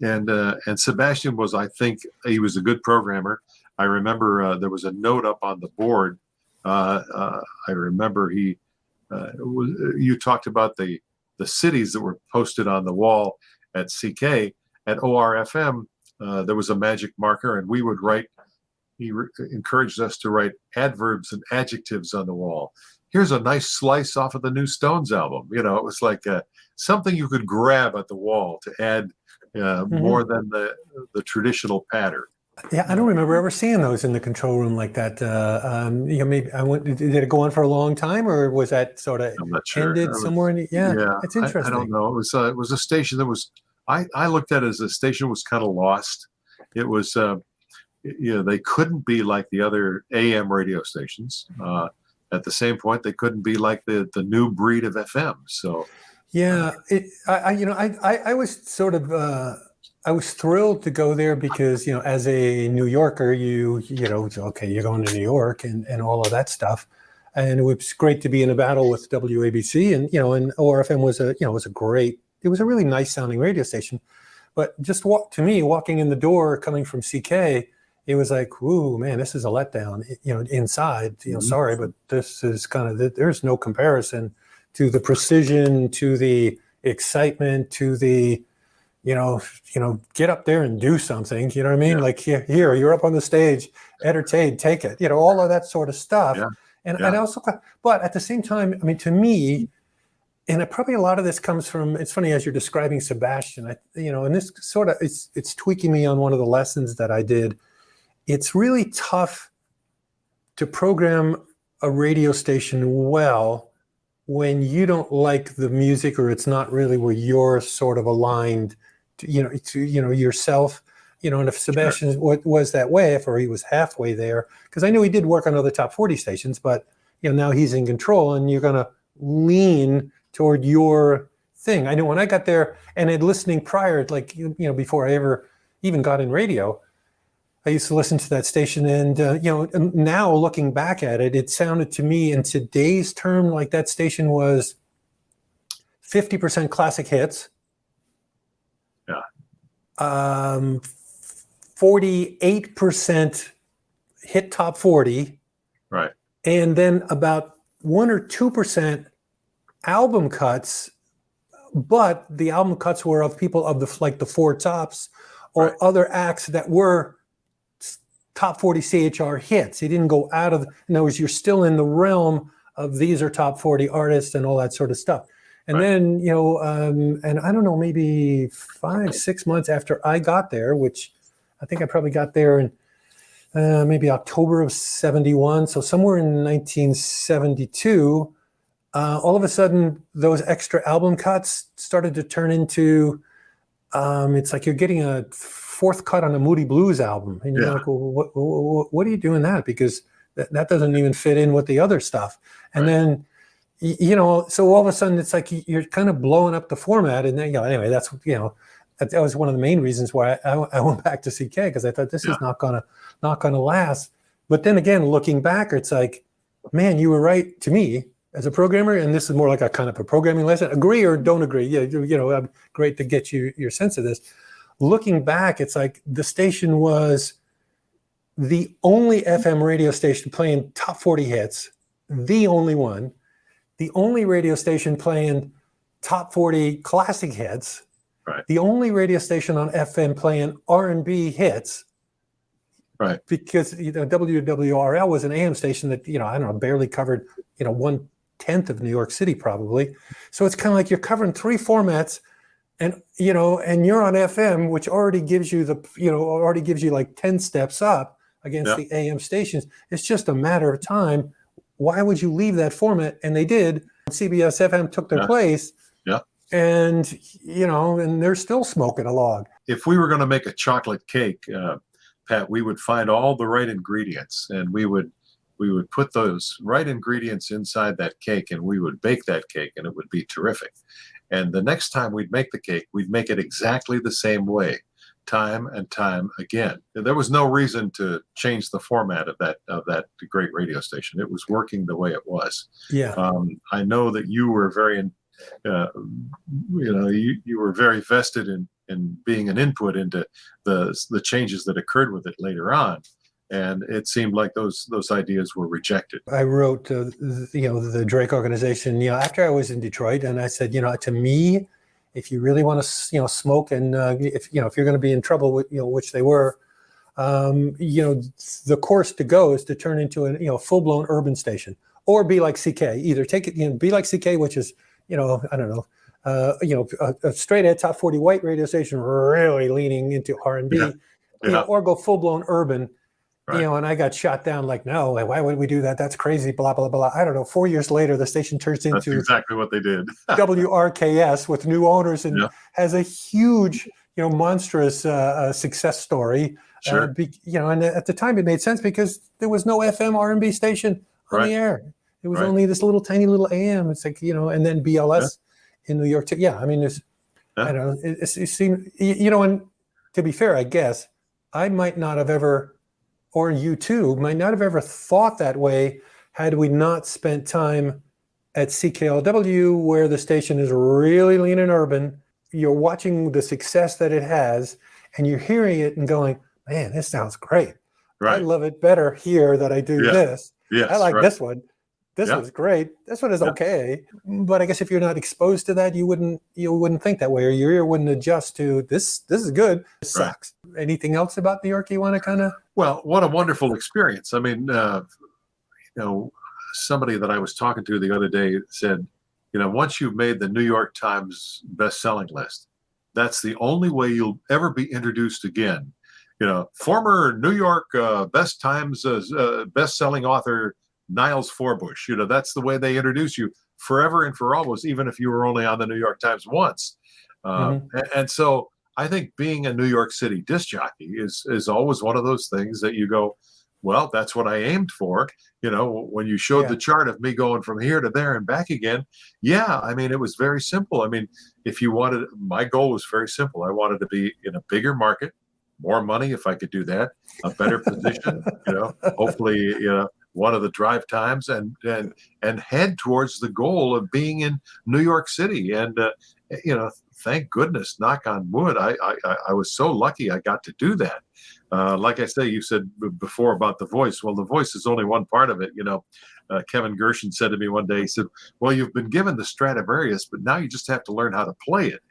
And Sebastian was, I think, he was a good programmer. I remember there was a note up on the board. I remember you talked about the cities that were posted on the wall at CK. At ORfm, there was a magic marker, and we would write. He encouraged us to write adverbs and adjectives on the wall. Here's a nice slice off of the new Stones album. It was like something you could grab at the wall to add more than the traditional pattern. Yeah, I don't remember ever seeing those in the control room like that. Maybe did it go on for a long time, or was that sort of I'm not sure. ended somewhere in the, yeah, it's interesting. I don't know. It was a station that was, I looked at it as a station was kind of lost. It was, they couldn't be like the other AM radio stations. At the same point, they couldn't be like the new breed of FM. So, yeah, I was sort of, I was thrilled to go there because, as a New Yorker, okay, you're going to New York and all of that stuff. And it was great to be in a battle with WABC, and ORfm was it was a really nice sounding radio station. But just walking in the door, coming from CK, it was like, ooh, man, this is a letdown, inside, sorry, but this is kind of, there's no comparison to the precision, to the excitement, to the, get up there and do something, you know what I mean? Yeah. Like here, you're up on the stage, entertain, take it, all of that sort of stuff. Yeah. And I also, but at the same time, I mean, to me, and probably a lot of this comes from, it's funny as you're describing Sebastian, and this sort of, it's tweaking me on one of the lessons that I did. It's really tough to program a radio station well when you don't like the music, or it's not really where you're sort of aligned to yourself, and if Sebastian was that way, or he was halfway there, because I knew he did work on other top 40 stations, but now he's in control, and you're going to lean toward your thing. I know when I got there and listening prior, like, before I ever even got in radio, I used to listen to that station, and now looking back at it, it sounded to me in today's term like that station was 50% classic hits, 48% hit top 40, right, and then about 1 or 2% album cuts, but the album cuts were of people of the Four Tops or other acts that were top 40 CHR hits. He didn't go out of, in other words, you're still in the realm of these are top 40 artists and all that sort of stuff. And then, and I don't know, maybe 5-6 months after I got there, which I think I probably got there in maybe October of 71. So somewhere in 1972, all of a sudden those extra album cuts started to turn into, it's like you're getting a fourth cut on a Moody Blues album, and you're like, well, what are you doing that? Because that doesn't even fit in with the other stuff. And then, so all of a sudden it's like you're kind of blowing up the format, and then, anyway, that's, that was one of the main reasons why I went back to CK, because I thought this is not gonna last. But then again, looking back, it's like, man, you were right to me as a programmer, and this is more like a kind of a programming lesson. Agree or don't agree? Yeah, great to get your sense of this. Looking back, it's like the station was the only FM radio station playing top 40 hits, the only one, the only radio station playing top 40 classic hits, Right. the only radio station on FM playing R&B hits. Right. Because WWRL was an AM station that, I don't know, barely covered, 1/10 of New York City probably. So it's kind of like you're covering three formats, and you're on FM, which already gives you like 10 steps up against the AM stations. It's just a matter of time. Why would you leave that format? And they did. CBS FM took their place. Yeah. And and they're still smoking a log. If we were going to make a chocolate cake, Pat, we would find all the right ingredients, and we would put those right ingredients inside that cake, and we would bake that cake, and it would be terrific. And the next time we'd make the cake, we'd make it exactly the same way, time and time again. There was no reason to change the format of that great radio station. It was working the way it was. Yeah. I know that you were very, you were very vested in being an input into the changes that occurred with it later on. And it seemed like those ideas were rejected. I wrote, the Drake organization, after I was in Detroit, and I said, to me, if you really want to, smoke, and if you're going to be in trouble with, which they were, the course to go is to turn into a full-blown urban station, or be like CK. Either take it, be like CK, which is, I don't know, a straight ahead top 40 white radio station, really leaning into R&B, or go full-blown urban. Right. And I got shot down like, no, why would we do that? That's crazy, blah, blah, blah. I don't know. 4 years later, the station turns into That's exactly what they did. WRKS with new owners, and has a huge, monstrous success story. Sure. And at the time it made sense because there was no FM R&B station on the air. It was only this tiny little AM. It's like, and then BLS in New York too. Yeah. I mean, I don't know. It seemed, and to be fair, I guess I might not have ever, or you too, might not have ever thought that way had we not spent time at CKLW, where the station is really leaning urban. You're watching the success that it has, and you're hearing it and going, man, this sounds great. Right. I love it better here than I do this. Yes, I like this one. This was great. This one is okay. But I guess if you're not exposed to that, you wouldn't think that way, or your ear wouldn't adjust to this. This is good. This sucks. Anything else about New York you want to kind of? Well, what a wonderful experience. I mean, somebody that I was talking to the other day said, once you've made the New York Times best-selling list, that's the only way you'll ever be introduced again. Former New York Best Times best-selling author Niles Forbush. That's the way they introduce you forever and for always, even if you were only on the New York Times once. And so I think being a New York City disc jockey is always one of those things that you go, well, that's what I aimed for. When you showed the chart of me going from here to there and back again, I mean, it was very simple. I mean, my goal was very simple. I wanted to be in a bigger market, more money if I could do that, a better position, hopefully, one of the drive times, and head towards the goal of being in New York City. And, thank goodness, knock on wood, I was so lucky I got to do that. Like I say, you said before about the voice. Well, the voice is only one part of it. Kevin Gershon said to me one day, he said, well, you've been given the Stradivarius, but now you just have to learn how to play it.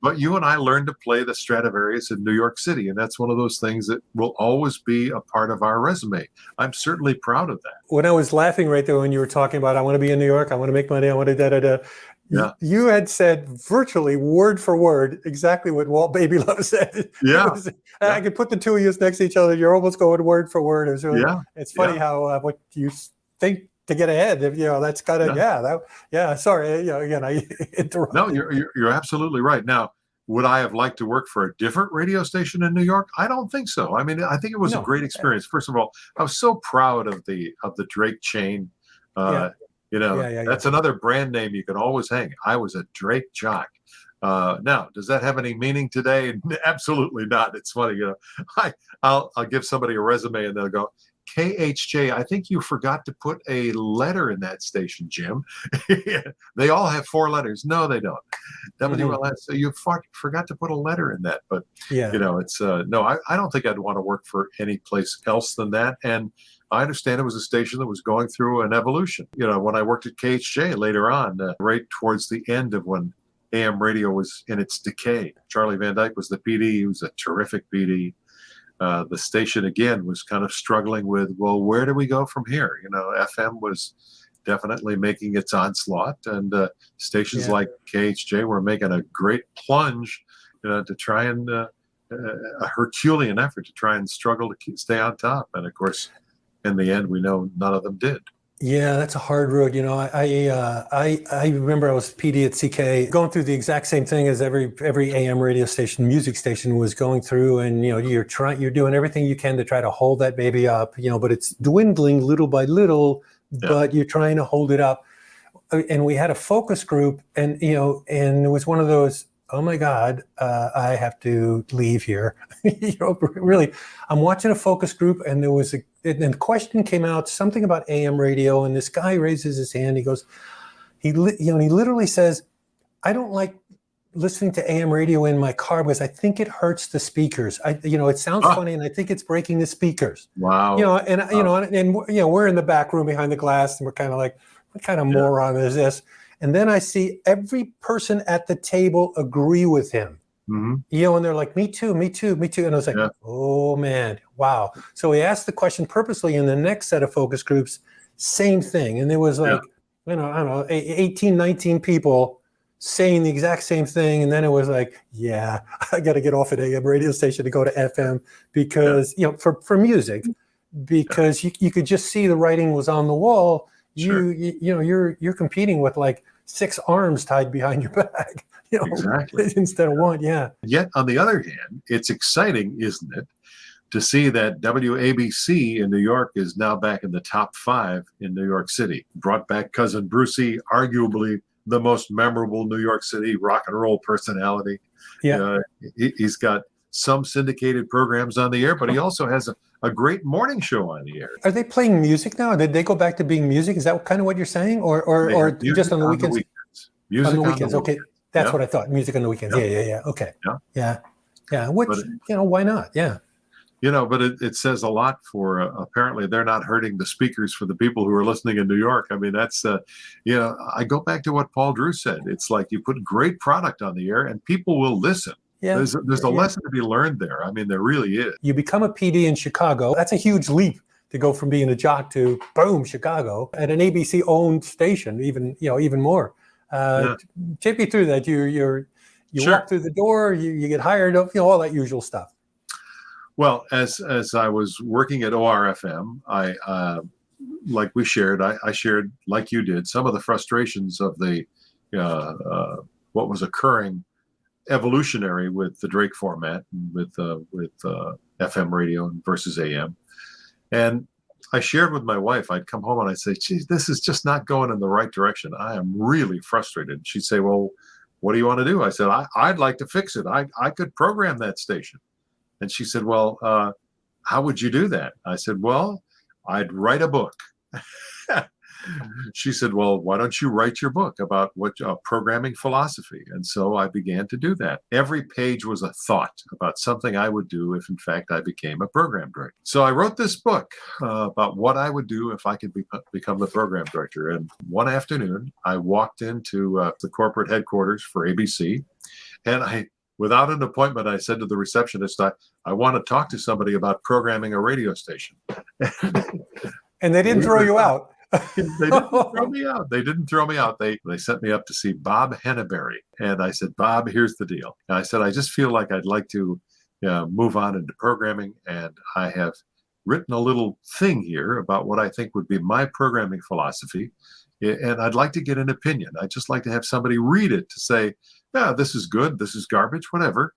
But you and I learned to play the Stradivarius in New York City, and that's one of those things that will always be a part of our resume. I'm certainly proud of that. When I was laughing right there when you were talking about, I want to be in New York, I want to make money, I want to da-da-da. You had said virtually word for word exactly what Walt Babylove said. I could put the two of you next to each other. You're almost going word for word. It was really, it's funny how what you think to get ahead. That's kind of Sorry, again, I interrupted. No, you're absolutely right. Now, would I have liked to work for a different radio station in New York? I don't think so. I mean, I think it was a great experience. First of all, I was so proud of the Drake chain. That's another brand name you can always hang. I was a Drake jock. Now, does that have any meaning today? Absolutely not. It's funny, I'll give somebody a resume and they'll go, KHJ, I think you forgot to put a letter in that station, Jim. They all have 4 letters. No, they don't. WLS, so you forgot to put a letter in that. But, Yeah. it's, no, I don't think I'd want to work for any place else than that. And I understand it was a station that was going through an evolution. When I worked at KHJ later on, right towards the end of when AM radio was in its decay, Charlie Van Dyke was the PD. He was a terrific PD. The station, again, was kind of struggling with, well, where do we go from here? FM was definitely making its onslaught, and stations like KHJ were making a great plunge to try and a Herculean effort to try and struggle to stay on top. And of course, in the end, we know none of them did. Yeah, that's a hard road. I remember I was PD at CK, going through the exact same thing as every AM radio station, music station was going through, and you're doing everything you can to try to hold that baby up, but it's dwindling little by little, but you're trying to hold it up. And we had a focus group, and and it was one of those, oh my God, I have to leave here. Really, I'm watching a focus group, and there was and the question came out, something about AM radio, and this guy raises his hand. He goes, he literally says, I don't like listening to AM radio in my car because I think it hurts the speakers. It sounds funny, and I think it's breaking the speakers. Wow. We're in the back room behind the glass, and we're kind of like, what kind of moron is this? And then I see every person at the table agree with him. Mm-hmm. And they're like, me too. And I was like, oh man, wow. So we asked the question purposely in the next set of focus groups, same thing. And there was like, I don't know, 18, 19 people saying the exact same thing. And then it was like, I got to get off at AM radio station to go to FM because, for music, because you could just see the writing was on the wall. You're competing with like 6 arms tied behind your back. Exactly. Instead of one, Yet, on the other hand, it's exciting, isn't it, to see that WABC in New York is now back in the top 5 in New York City. Brought back Cousin Brucey, arguably the most memorable New York City rock and roll personality. Yeah. He's got some syndicated programs on the air, but he also has a great morning show on the air. Are they playing music now? Did they go back to being music? Is that kind of what you're saying? Or just on the weekends? Music on the weekends. Okay. That's what I thought. Music on the weekends. Yeah. Okay. Yeah. Which, why not? Yeah. But it says a lot for, apparently they're not hurting the speakers for the people who are listening in New York. I mean, that's, I go back to what Paul Drew said. It's like you put great product on the air and people will listen. Yeah. There's a lesson to be learned there. I mean, there really is. You become a PD in Chicago. That's a huge leap to go from being a jock to boom, Chicago at an ABC owned station, even more. Take me through that. You walk through the door, you get hired, all that usual stuff. Well, as I was working at ORfm, I like we shared, I shared, like you did, some of the frustrations of the what was occurring evolutionary with the Drake format, with FM radio versus AM. And I shared with my wife, I'd come home and I'd say, geez, this is just not going in the right direction. I am really frustrated. She'd say, well, what do you want to do? I said, I'd like to fix it. I could program that station. And she said, well, how would you do that? I said, well, I'd write a book. She said, well, why don't you write your book about what programming philosophy? And so I began to do that. Every page was a thought about something I would do if, in fact, I became a program director. So I wrote this book about what I would do if I could become the program director. And one afternoon, I walked into the corporate headquarters for ABC, and without an appointment, I said to the receptionist, I want to talk to somebody about programming a radio station. And they didn't throw you out. They didn't throw me out. They didn't throw me out. They sent me up to see Bob Henneberry. And I said, Bob, here's the deal. And I said, I just feel like I'd like to move on into programming. And I have written a little thing here about what I think would be my programming philosophy. And I'd like to get an opinion. I'd just like to have somebody read it to say, yeah, this is good, this is garbage, whatever.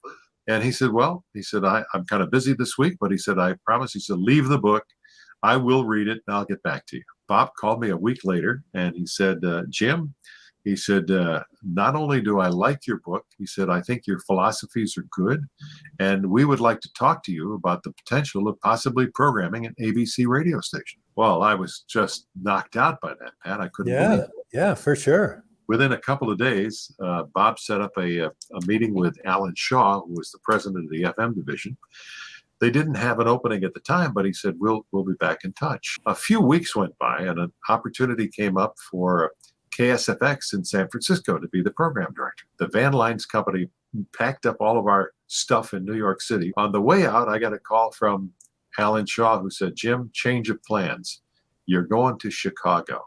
And he said, I'm kind of busy this week, but he said, I promise. He said, leave the book. I will read it and I'll get back to you. Bob called me a week later and he said, Jim, He said, not only do I like your book, he said, I think your philosophies are good, and we would like to talk to you about the potential of possibly programming an ABC radio station. Well, I was just knocked out by that, Pat. I couldn't believe it. Yeah, for sure. Within a couple of days, Bob set up a meeting with Alan Shaw, who was the president of the FM division. They didn't have an opening at the time, but he said, we'll be back in touch. A few weeks went by, and an opportunity came up for KSFX in San Francisco to be the program director. The Van Lines company packed up all of our stuff in New York City. On the way out, I got a call from Alan Shaw, who said, Jim, change of plans. You're going to Chicago.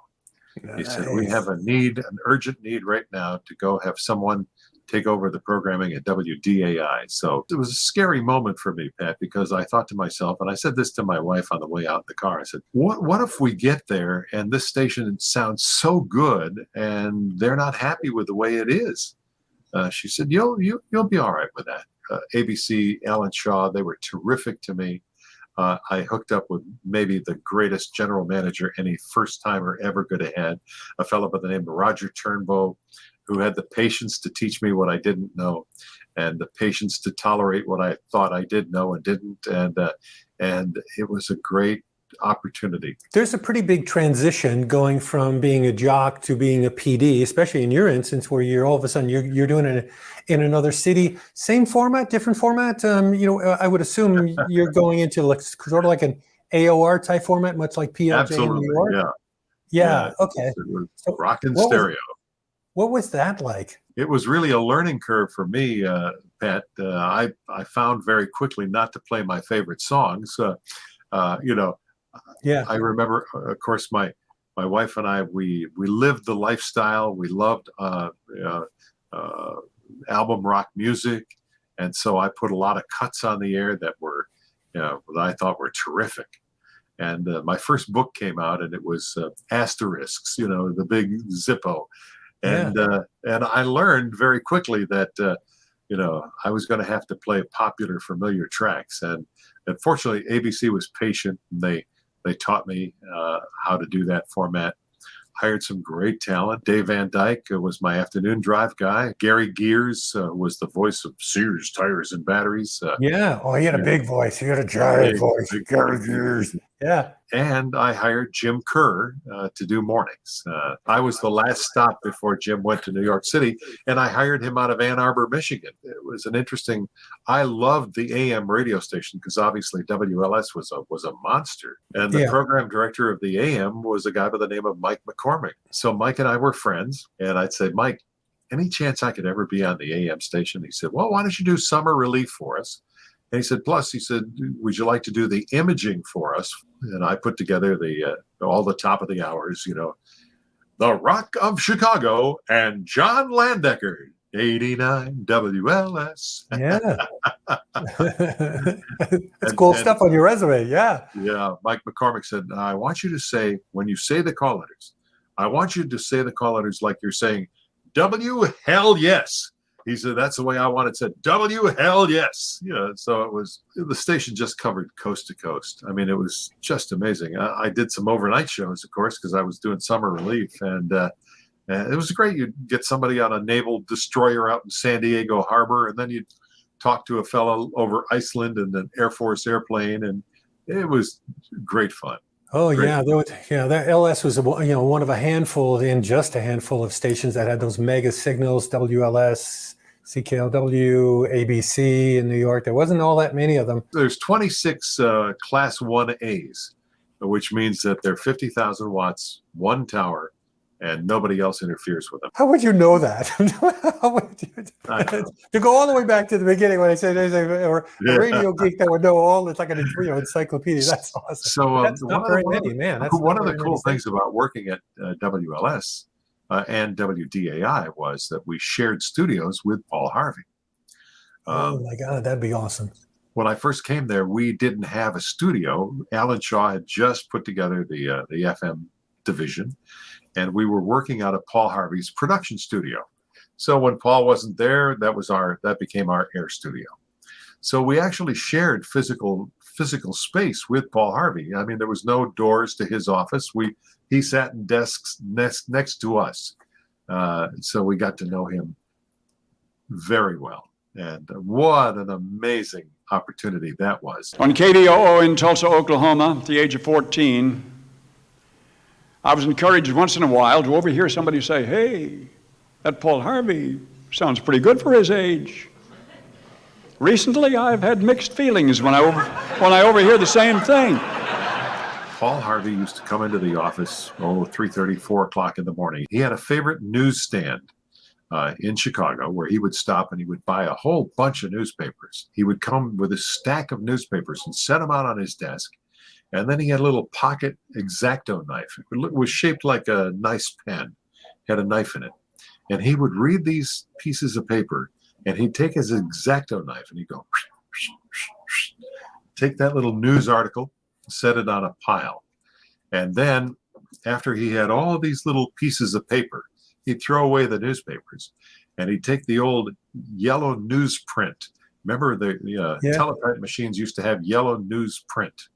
He said, we have a need, an urgent need right now to go have someone take over the programming at WDAI. So it was a scary moment for me, Pat, because I thought to myself, and I said this to my wife on the way out in the car, I said, what if we get there and this station sounds so good and they're not happy with the way it is? She said, you'll be all right with that. ABC, Alan Shaw, they were terrific to me. I hooked up with maybe the greatest general manager any first-timer ever could have had, a fellow by the name of Roger Turnbow, who had the patience to teach me what I didn't know and the patience to tolerate what I thought I did know and didn't. And it was a great opportunity. There's a pretty big transition going from being a jock to being a PD, especially in your instance where you're all of a sudden you're doing it in another city. Same format, different format? I would assume you're going into like sort of like an AOR type format, much like PLJ Absolutely, in New York? Yeah, okay. It was So rockin' stereo. What was that like? It was really a learning curve for me, Pat. I found very quickly not to play my favorite songs. Yeah. I remember, of course, my wife and I, we lived the lifestyle. We loved album rock music. And so I put a lot of cuts on the air that were, that I thought were terrific. And my first book came out, and it was Asterisks, the big Zippo. And I learned very quickly that, I was going to have to play popular, familiar tracks. And fortunately, ABC was patient. And they taught me how to do that format. Hired some great talent. Dave Van Dyke was my afternoon drive guy. Gary Gears was the voice of Sears Tires and Batteries. He had a big voice. He had a giant voice. Gary Gears. Yeah. And I hired Jim Kerr to do mornings. I was the last stop before Jim went to New York City, and I hired him out of Ann Arbor, Michigan. It was I loved the AM radio station because obviously WLS was a monster. And the program director of the AM was a guy by the name of Mike McCormick. So Mike and I were friends, and I'd say, Mike, any chance I could ever be on the AM station? He said, well, why don't you do summer relief for us? And he said, plus, he said, would you like to do the imaging for us? And I put together all the top of the hours, the Rock of Chicago and John Landecker, 89 WLS. Yeah. That's cool stuff on your resume. Yeah. Yeah. Mike McCormick said, I want you to say, when you say the call letters, I want you to say the call letters like you're saying, W hell yes. He said, that's the way I want it said. W hell yes. So the station just covered coast to coast. I mean, it was just amazing. I did some overnight shows, of course, because I was doing summer relief. And it was great. You'd get somebody on a naval destroyer out in San Diego Harbor, and then you'd talk to a fellow over Iceland in an Air Force airplane. And it was great fun. Oh, great. That LS was one of a handful, and just a handful of stations that had those mega signals, WLS, CKLW, ABC in New York. There wasn't all that many of them. There's 26 Class 1As, which means that they're 50,000 watts, one tower, and nobody else interferes with them. How would you know that? To go all the way back to the beginning when I said there's a radio geek that would know all, it's like an encyclopedia. That's awesome. So that's not very many, man. That's one of the cool things about working at WLS and WDAI was that we shared studios with Paul Harvey. Oh my God, that'd be awesome. When I first came there, we didn't have a studio. Alan Shaw had just put together the FM division, and we were working out of Paul Harvey's production studio. So when Paul wasn't there, that became our air studio. So we actually shared physical space with Paul Harvey. I mean, there was no doors to his office. He sat in desks next to us. So we got to know him very well. And what an amazing opportunity that was. On KDOO in Tulsa, Oklahoma, at the age of 14, I was encouraged once in a while to overhear somebody say, "Hey, that Paul Harvey sounds pretty good for his age." Recently, I've had mixed feelings when I overhear the same thing. Paul Harvey used to come into the office, 3:30, 4 o'clock in the morning. He had a favorite newsstand in Chicago where he would stop and he would buy a whole bunch of newspapers. He would come with a stack of newspapers and set them out on his desk. And then he had a little pocket X-Acto knife. It was shaped like a nice pen, had a knife in it. And he would read these pieces of paper and he'd take his X-Acto knife and he'd go, take that little news article, set it on a pile. And then after he had all of these little pieces of paper, he'd throw away the newspapers and he'd take the old yellow newsprint. Remember the teletype machines used to have yellow newsprint.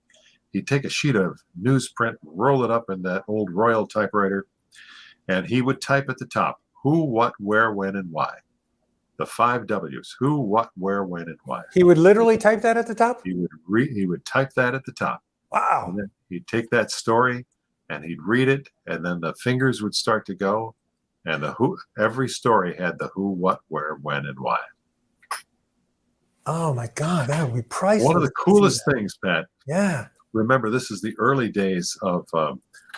He'd take a sheet of newsprint, roll it up in that old Royal typewriter, and he would type at the top, who, what, where, when, and why. The 5 W's, who, what, where, when, and why. He would literally type that at the top? He would type that at the top. Wow. And then he'd take that story and he'd read it, and then the fingers would start to go, and every story had the who, what, where, when, and why. Oh my God, that would be priceless. One of the coolest things, Pat. Yeah. Remember, this is the early days of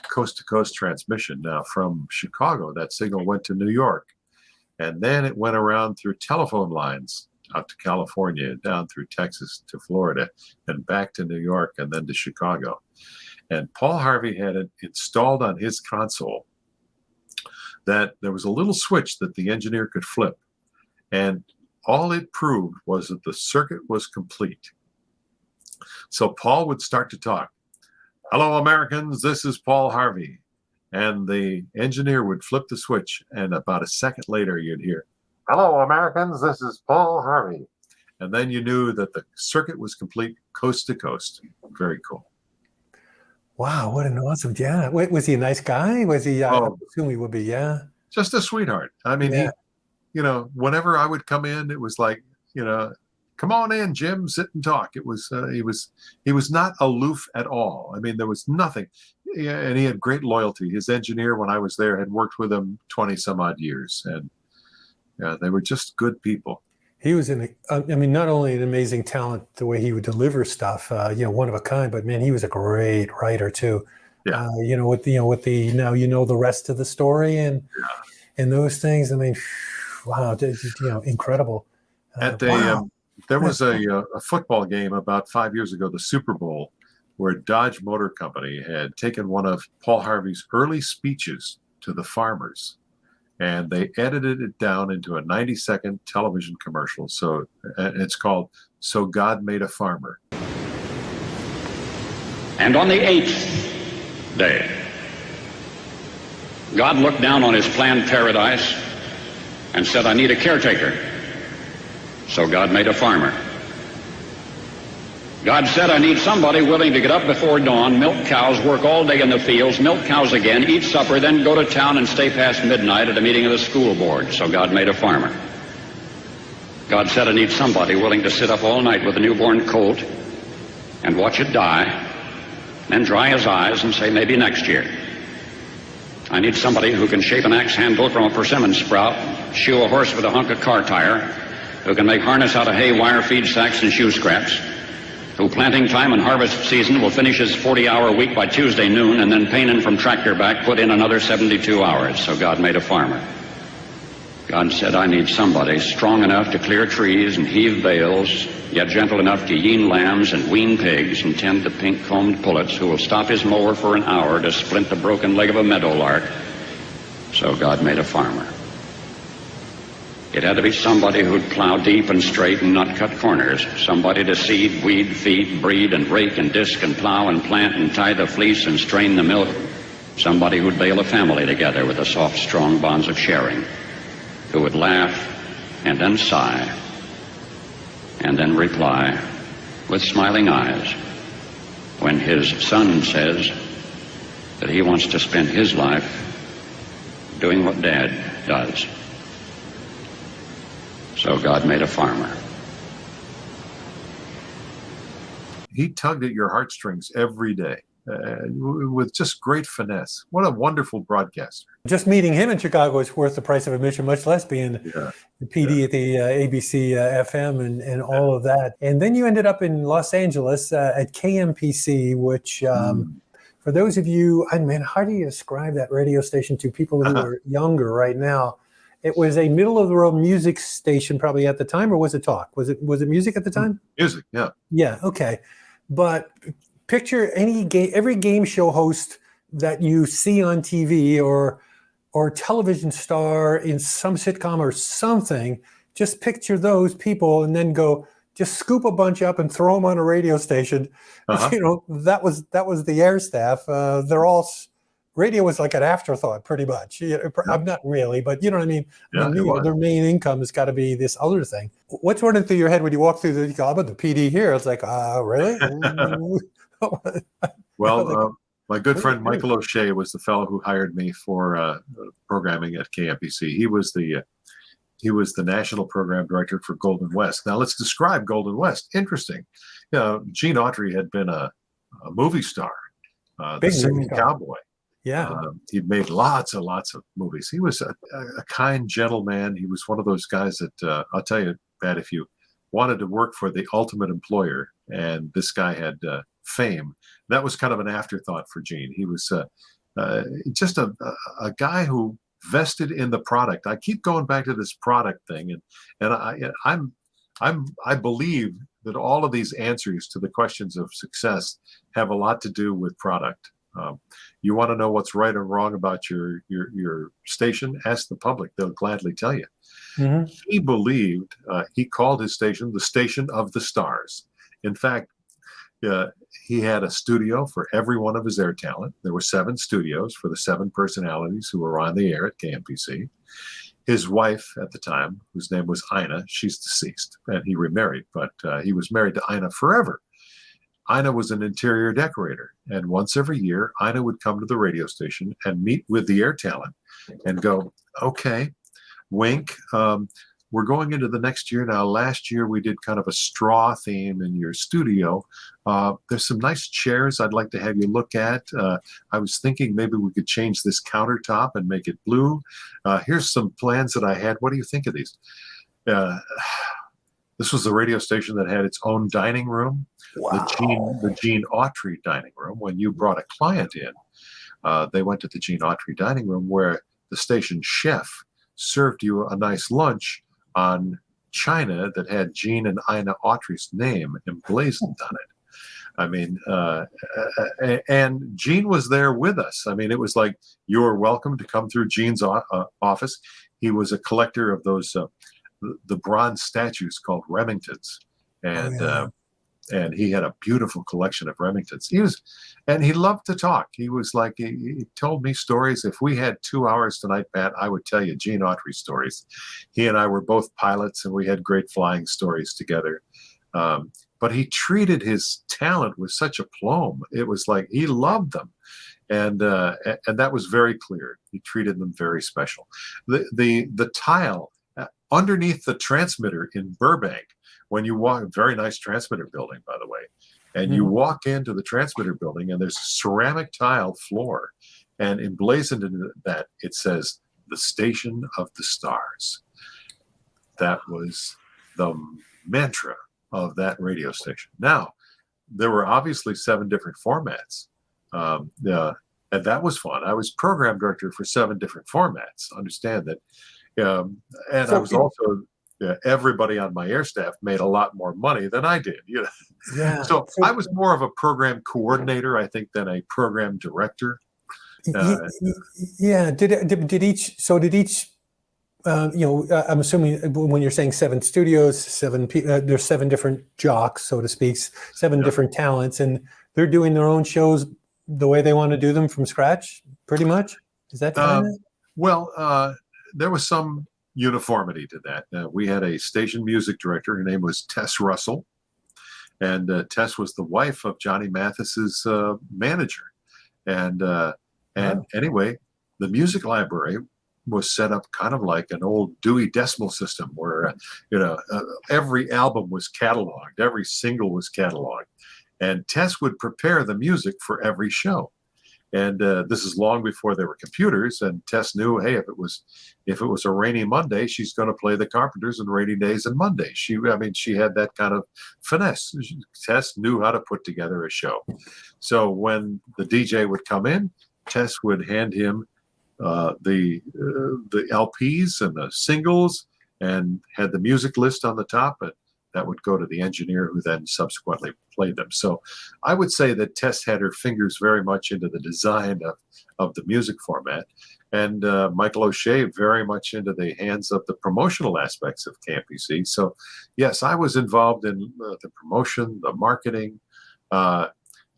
coast-to-coast transmission. Now, from Chicago, that signal went to New York, and then it went around through telephone lines out to California, down through Texas to Florida, and back to New York, and then to Chicago. And Paul Harvey had it installed on his console that there was a little switch that the engineer could flip, and all it proved was that the circuit was complete. So Paul would start to talk. Hello, Americans, this is Paul Harvey. And the engineer would flip the switch, and about a second later, you'd hear, hello, Americans, this is Paul Harvey. And then you knew that the circuit was complete coast to coast. Very cool. Wow, what an awesome, yeah. Was he a nice guy? Was he, I assume he would be, yeah. Just a sweetheart. I mean, he, whenever I would come in, it was like, come on in, Jim, sit and talk. It was, he was not aloof at all. I mean, there was nothing. Yeah, and he had great loyalty. His engineer, when I was there, had worked with him 20 some odd years. And they were just good people. He was not only an amazing talent, the way he would deliver stuff, one of a kind, but man, he was a great writer too. Yeah. With the now the rest of the story and those things. I mean, wow, incredible. There was a football game about 5 years ago, the Super Bowl, where Dodge Motor Company had taken one of Paul Harvey's early speeches to the farmers, and they edited it down into a 90-second television commercial. So it's called So God Made a Farmer. And on the 8th day, God looked down on his planned paradise and said, I need a caretaker. So God made a farmer. God said, I need somebody willing to get up before dawn, milk cows, work all day in the fields, milk cows again, eat supper, then go to town and stay past midnight at a meeting of the school board. So God made a farmer. God said, I need somebody willing to sit up all night with a newborn colt and watch it die, then dry his eyes and say, maybe next year. I need somebody who can shape an axe handle from a persimmon sprout, shoe a horse with a hunk of car tire, who can make harness out of hay, wire, feed sacks, and shoe scraps, who planting time and harvest season will finish his 40-hour week by Tuesday noon, and then pain in from tractor back put in another 72 hours. So God made a farmer. God said, I need somebody strong enough to clear trees and heave bales, yet gentle enough to yean lambs and wean pigs and tend the pink-combed pullets, who will stop his mower for an hour to splint the broken leg of a meadowlark. So God made a farmer. It had to be somebody who'd plow deep and straight and not cut corners. Somebody to seed, weed, feed, breed, and rake and disc and plow and plant and tie the fleece and strain the milk. Somebody who'd bail a family together with the soft, strong bonds of sharing. Who would laugh and then sigh and then reply with smiling eyes when his son says that he wants to spend his life doing what Dad does. So God made a farmer. He tugged at your heartstrings every day with just great finesse. What a wonderful broadcaster. Just meeting him in Chicago is worth the price of admission, much less being Yeah. the PD at the ABC FM and all of that. And then you ended up in Los Angeles at KMPC, which for those of you, I mean, how do you describe that radio station to people who are younger right now? It was a middle of the road music station probably at the time, or was it talk? Was it music at the time? Music, yeah. Yeah, okay. But picture every game show host that you see on TV or television star in some sitcom or something. Just picture those people and then just scoop a bunch up and throw them on a radio station. You know, that was the air staff. They're all radio was like an afterthought, pretty much. I'm not really, but you know what I mean. Yeah, Their main income has got to be this other thing. What's running through your head when you walk through the PD here? It's like, really? Well, my good friend Michael O'Shea was the fellow who hired me for programming at KMPC. He was the national program director for Golden West. Now let's describe Golden West. Interesting. You know, Gene Autry had been a movie star, the singing cowboy. Yeah. He'd made lots of movies. He was a kind, gentle man. He was one of those guys that I'll tell you, Pat, if you wanted to work for the ultimate employer and this guy had fame, that was kind of an afterthought for Gene. He was just a guy who vested in the product. I keep going back to this product thing, and I believe that all of these answers to the questions of success have a lot to do with product. You want to know what's right or wrong about your station? Ask the public; they'll gladly tell you. Mm-hmm. He believed he called his station the Station of the Stars. In fact, he had a studio for every one of his air talent. There were 7 studios for the 7 personalities who were on the air at KMPC. His wife at the time, whose name was Ina, she's deceased, and he remarried, but he was married to Ina forever. Ina was an interior decorator, and once every year, Ina would come to the radio station and meet with the air talent and go, okay, wink, we're going into the next year now. Last year, we did kind of a straw theme in your studio. There's some nice chairs I'd like to have you look at. I was thinking maybe we could change this countertop and make it blue. Here's some plans that I had. What do you think of these? This was the radio station that had its own dining room, wow. the Gene Autry dining room. When you brought a client in, they went to the Gene Autry dining room where the station chef served you a nice lunch on china that had Gene and Ina Autry's name emblazoned on it. I mean, and Gene was there with us. I mean, it was like, you're welcome to come through Gene's office. He was a collector of those the bronze statues called Remingtons, and he had a beautiful collection of Remingtons. He loved to talk. He was like, he told me stories. If we had 2 hours tonight, Pat, I would tell you Gene Autry stories. He and I were both pilots, and we had great flying stories together. But he treated his talent with such aplomb. It was like he loved them, and that was very clear. He treated them very special. The tile underneath the transmitter in Burbank, when you walk, very nice transmitter building, by the way, and you walk into the transmitter building, and there's a ceramic tile floor, and emblazoned in that it says the Station of the Stars. That was the mantra of that radio station. Now, there were obviously 7 different formats, and that was fun. I was program director for 7 different formats. Understand that. And I was also, everybody on my air staff made a lot more money than I did. You know? Yeah. So I was more of a program coordinator, I think, than a program director. Yeah. Did each? I'm assuming when you're saying 7 studios, there's 7 different jocks, so to speak, 7 different talents, and they're doing their own shows the way they want to do them from scratch, pretty much. Is that well? There was some uniformity to that. We had a station music director. Her name was Tess Russell, and Tess was the wife of Johnny Mathis's manager. And anyway, the music library was set up kind of like an old Dewey Decimal System where, every album was cataloged, every single was cataloged. And Tess would prepare the music for every show. And this is long before there were computers. And Tess knew, hey, if it was a rainy Monday, she's going to play the Carpenters on rainy days and Mondays. She had that kind of finesse. Tess knew how to put together a show. So when the DJ would come in, Tess would hand him the LPs and the singles, and had the music list on the top, but that would go to the engineer, who then subsequently played them. So I would say that Tess had her fingers very much into the design of the music format, and Michael O'Shea very much into the hands of the promotional aspects of KMPC. So yes, I was involved in the promotion, the marketing, and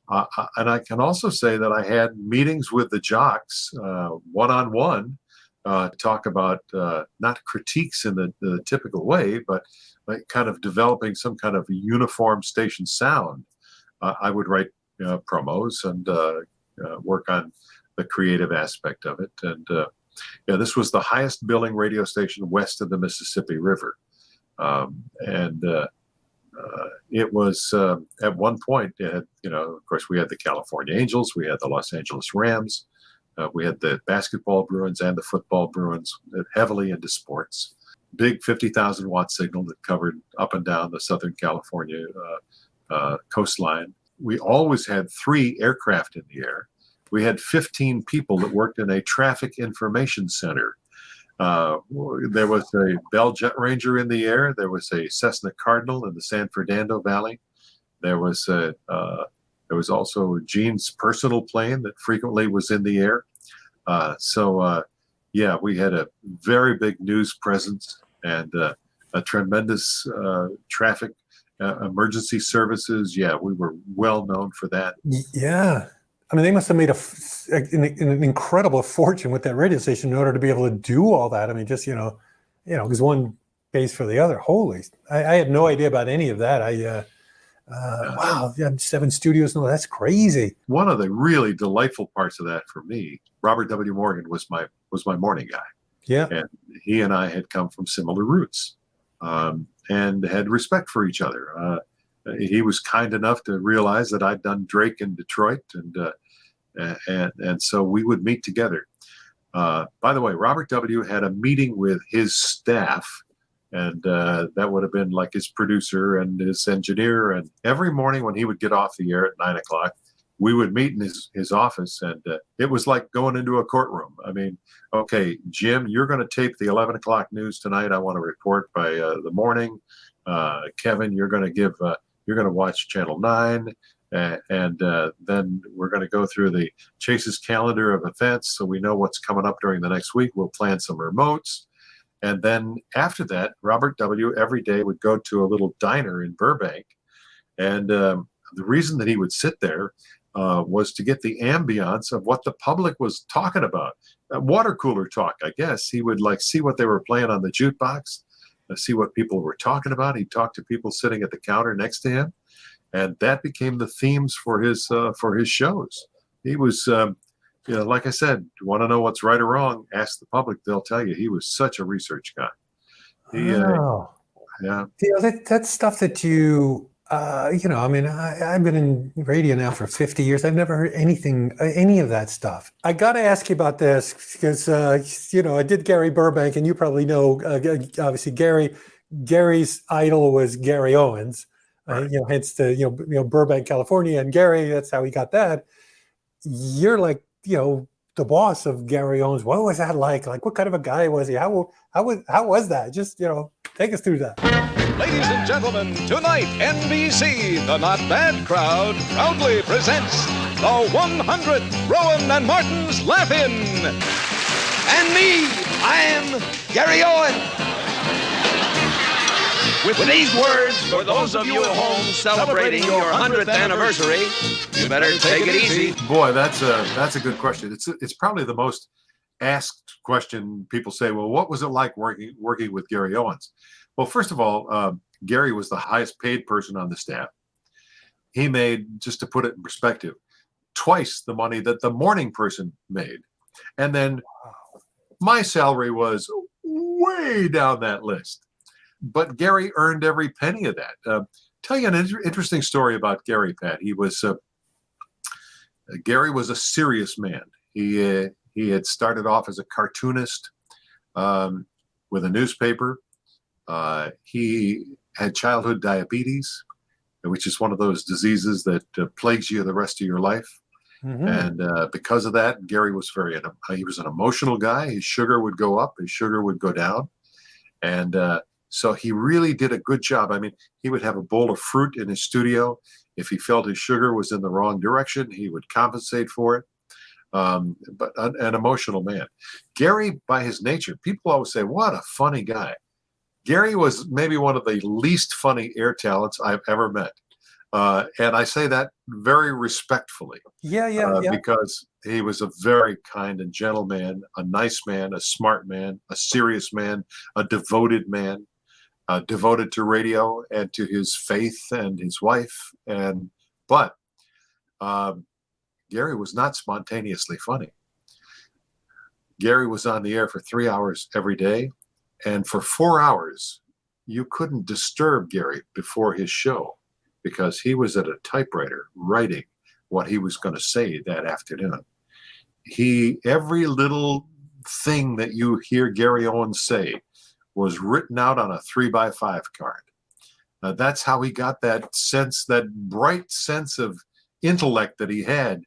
I can also say that I had meetings with the jocks one-on-one, talk about not critiques in the typical way, but like kind of developing some kind of uniform station sound. I would write promos and work on the creative aspect of it. And this was the highest billing radio station west of the Mississippi River. It was at one point, of course, we had the California Angels, we had the Los Angeles Rams, we had the basketball Bruins and the football Bruins, heavily into sports. Big 50,000 watt signal that covered up and down the Southern California coastline. We always had 3 aircraft in the air. We had 15 people that worked in a traffic information center. There was a Bell Jet Ranger in the air. There was a Cessna Cardinal in the San Fernando Valley. There was also Gene's personal plane that frequently was in the air. We had a very big news presence and a tremendous traffic emergency services. Yeah, we were well known for that. Yeah. I mean, they must have made an incredible fortune with that radio station in order to be able to do all that. I mean, just, because one pays for the other. Holy, I had no idea about any of that. Wow, 7 studios. No, that's crazy. One of the really delightful parts of that for me, Robert W. Morgan was my morning guy. Yeah. And he and I had come from similar roots and had respect for each other. He was kind enough to realize that I'd done Drake in Detroit, and so we would meet together. By the way, Robert W. had a meeting with his staff, and that would have been like his producer and his engineer. And every morning when he would get off the air at 9 o'clock, we would meet in his office, and it was like going into a courtroom. I mean, okay, Jim, you're going to tape the 11 o'clock news tonight. I want to report by the morning. Kevin, you're going to watch Channel 9, and then we're going to go through the Chase's calendar of events so we know what's coming up during the next week. We'll plan some remotes. And then after that, Robert W. every day would go to a little diner in Burbank. And the reason that he would sit there was to get the ambiance of what the public was talking about. Water cooler talk, I guess. He would see what they were playing on the jukebox, see what people were talking about. He'd talk to people sitting at the counter next to him, and that became the themes for his shows. He was, like I said, you want to know what's right or wrong? Ask the public; they'll tell you. He was such a research guy. Yeah. That's stuff that you, I mean, I've been in radio now for 50 years. I've never heard any of that stuff. I got to ask you about this because, I did Gary Burbank, and you probably know, obviously Gary's idol was Gary Owens, Right. Hence the, Burbank, California, and Gary, that's how he got that. You're like, the boss of Gary Owens. What was that like? Like, what kind of a guy was he? How was that? Just, take us through that. Ladies and gentlemen, tonight NBC, the Not Bad Crowd, proudly presents the 100th Rowan and Martin's Laugh-In. And me, I am Gary Owen. With these words, for those of you at home celebrating your 100th anniversary, you better take it easy. Boy, that's a good question. It's probably the most asked question. People say, well, what was it like working with Gary Owens? Well, first of all, Gary was the highest paid person on the staff. He made, just to put it in perspective, twice the money that the morning person made. And then My salary was way down that list. But Gary earned every penny of that. Tell you an interesting story about Gary, Pat. Gary was a serious man. He had started off as a cartoonist with a newspaper. He had childhood diabetes, which is one of those diseases that plagues you the rest of your life. Mm-hmm. And because of that, Gary was he was an emotional guy. His sugar would go up, his sugar would go down. And so he really did a good job. I mean, he would have a bowl of fruit in his studio. If he felt his sugar was in the wrong direction, he would compensate for it. But an emotional man. Gary, by his nature, people always say, what a funny guy. Gary was maybe one of the least funny air talents I've ever met. And I say that very respectfully. Yeah. Because he was a very kind and gentle man, a nice man, a smart man, a serious man, a devoted man, devoted to radio and to his faith and his wife. But Gary was not spontaneously funny. Gary was on the air for 3 hours every day. And for 4 hours, you couldn't disturb Gary before his show because he was at a typewriter writing what he was going to say that afternoon. Every little thing that you hear Gary Owens say was written out on a 3x5 card. That's how he got that sense, that bright sense of intellect that he had.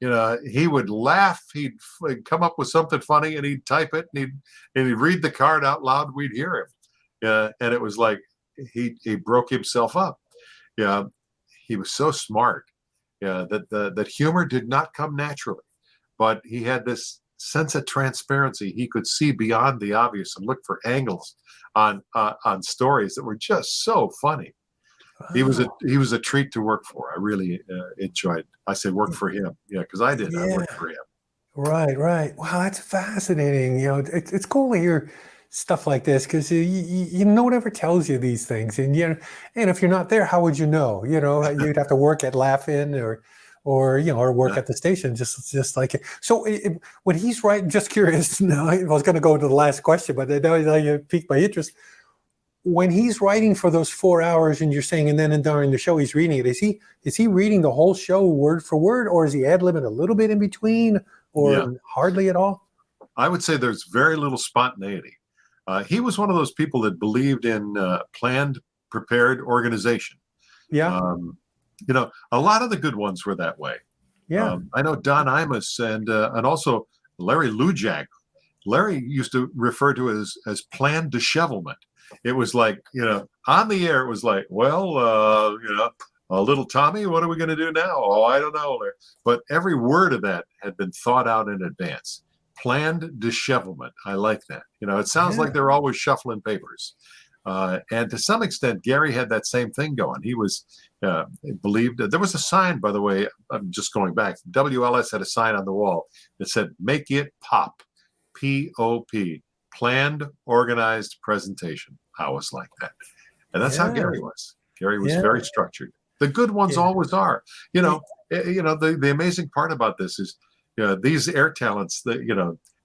You know, he would laugh, he'd come up with something funny and he'd type it and he'd read the card out loud, we'd hear him. And it was like he broke himself up. Yeah, he was so smart. Yeah, that humor did not come naturally, but he had this sense of transparency. He could see beyond the obvious and look for angles on stories that were just so funny. Wow. He was a treat to work for. I really enjoyed. I say work for him, because I did. Yeah. I worked for him. Right. Wow, that's fascinating. You know, it's cool to hear stuff like this because no one ever tells you these things, and and if you're not there, how would you know? You know, you'd have to work at Laugh-In or work at the station, just like it. So when he's writing, just curious. Now I was going to go to the last question, but now you piqued my interest. When he's writing for those 4 hours, and you're saying, and then during the show he's reading it, is he reading the whole show word for word, or is he ad-libbing a little bit in between, or hardly at all? I would say there's very little spontaneity. He was one of those people that believed in planned, prepared organization. Yeah. A lot of the good ones were that way. Yeah. I know Don Imus and also Larry Lujak. Larry used to refer to it as planned dishevelment. It was like, on the air, it was like, well, little Tommy, what are we going to do now? Oh, I don't know. But every word of that had been thought out in advance. Planned dishevelment. I like that. It sounds like they're always shuffling papers. And to some extent, Gary had that same thing going. He was believed. There was a sign, by the way, I'm just going back. WLS had a sign on the wall that said, "Make it pop." P-O-P. Planned, organized presentation. I was like that. And that's how Gary was. Gary was very structured. The good ones always are. The amazing part about this is, these air talents that,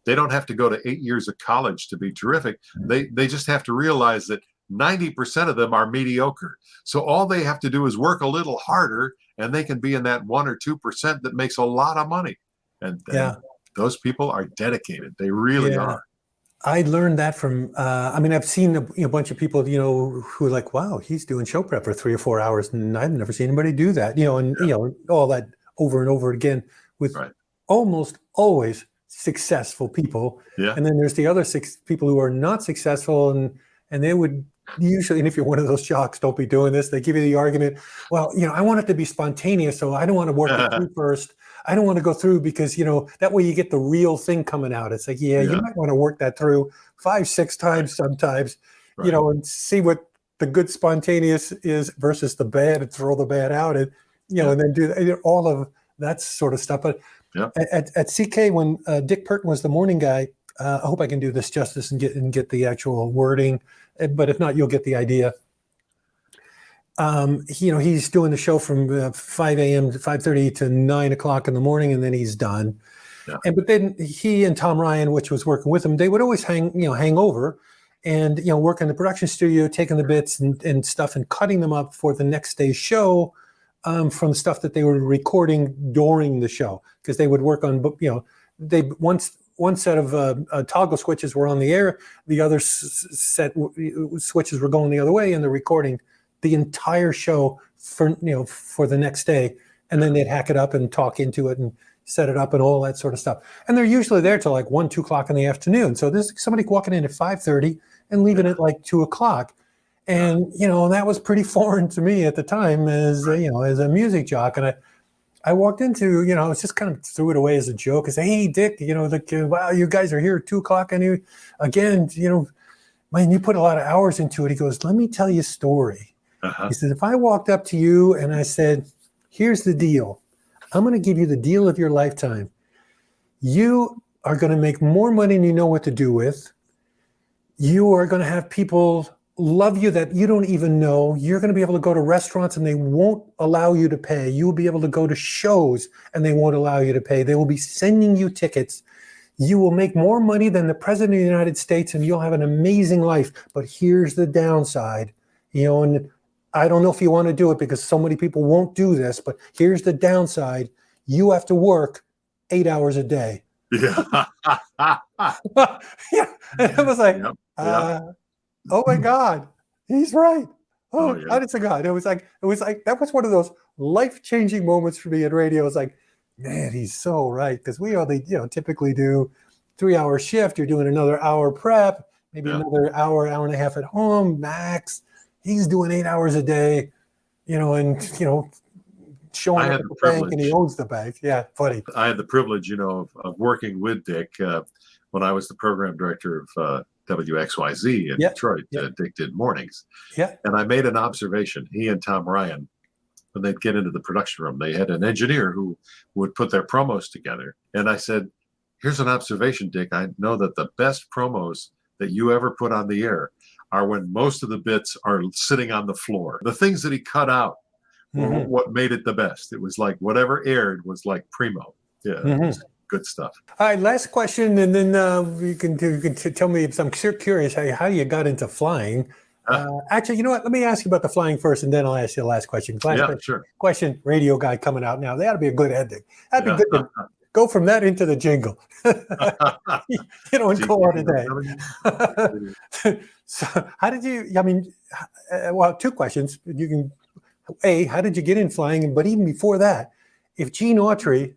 they don't have to go to 8 years of college to be terrific. They just have to realize that 90% of them are mediocre. So all they have to do is work a little harder, and they can be in that 1 or 2% that makes a lot of money. And those people are dedicated. They really are. I learned that from, I've seen a bunch of people, who are like, wow, he's doing show prep for 3 or 4 hours, and I've never seen anybody do that, all that over and over again with almost always successful people. Yeah. And then there's the other 6 people who are not successful, and they would usually, and if you're one of those jocks, don't be doing this. They give you the argument, well, I want it to be spontaneous, so I don't want to work it through first. I don't want to go through because, that way you get the real thing coming out. It's like, you might want to work that through 5-6 times sometimes, and see what the good spontaneous is versus the bad, and throw the bad out, and, and then do all of that sort of stuff. But at CK, when Dick Purton was the morning guy, I hope I can do this justice and get the actual wording, but if not, you'll get the idea. He's doing the show from 5 a.m. to 5:30 to 9 o'clock in the morning, and then he's done. Yeah. But then he and Tom Ryan, which was working with him, they would always hang over and, work in the production studio, taking the bits and stuff and cutting them up for the next day's show from stuff that they were recording during the show. Because they would work on, one set of toggle switches were on the air, the other set switches were going the other way, and they're recording the entire show for the next day, and then they'd hack it up and talk into it and set it up and all that sort of stuff. And they're usually there till like 1-2 o'clock in the afternoon. So there's somebody walking in at 5:30 and leaving at like 2 o'clock. And, that was pretty foreign to me at the time as a music jock. And I walked into, I was just kind of threw it away as a joke and say, hey, Dick, wow, you guys are here at 2 o'clock. And again, man, you put a lot of hours into it. He goes, let me tell you a story. Uh-huh. He said, if I walked up to you and I said, here's the deal. I'm going to give you the deal of your lifetime. You are going to make more money than you know what to do with. You are going to have people love you that you don't even know. You're going to be able to go to restaurants and they won't allow you to pay. You will be able to go to shows and they won't allow you to pay. They will be sending you tickets. You will make more money than the President of the United States and you'll have an amazing life. But here's the downside, and I don't know if you want to do it because so many people won't do this, but here's the downside. You have to work 8 hours a day. Yeah. Yeah. And I was like, oh my God, he's right. Oh, yeah. honest to God. It was like, that was one of those life-changing moments for me in radio. It was like, man, he's so right. Because we only, typically do 3-hour shift. You're doing another hour prep, maybe another hour and a half at home, max. He's doing 8 hours a day, and, showing up at the bank, and he owns the bank. Yeah, funny. I had the privilege, of working with Dick when I was the program director of WXYZ in Detroit. Dick did mornings. Yeah. And I made an observation. He and Tom Ryan, when they'd get into the production room, they had an engineer who would put their promos together. And I said, here's an observation, Dick. I know that the best promos that you ever put on the air are when most of the bits are sitting on the floor. The things that he cut out were what made it the best. It was like whatever aired was like primo. Yeah, it was good stuff. All right, last question, and then you can tell me, if I'm curious how you got into flying. Actually, you know what? Let me ask you about the flying first, and then I'll ask you the last question. Sure. Question, radio guy coming out now. That ought to be a good ending. That'd be good to go from that into the jingle. And call it a day. So how did you, well, two questions. You can, A, how did you get in flying? But even before that, if Gene Autry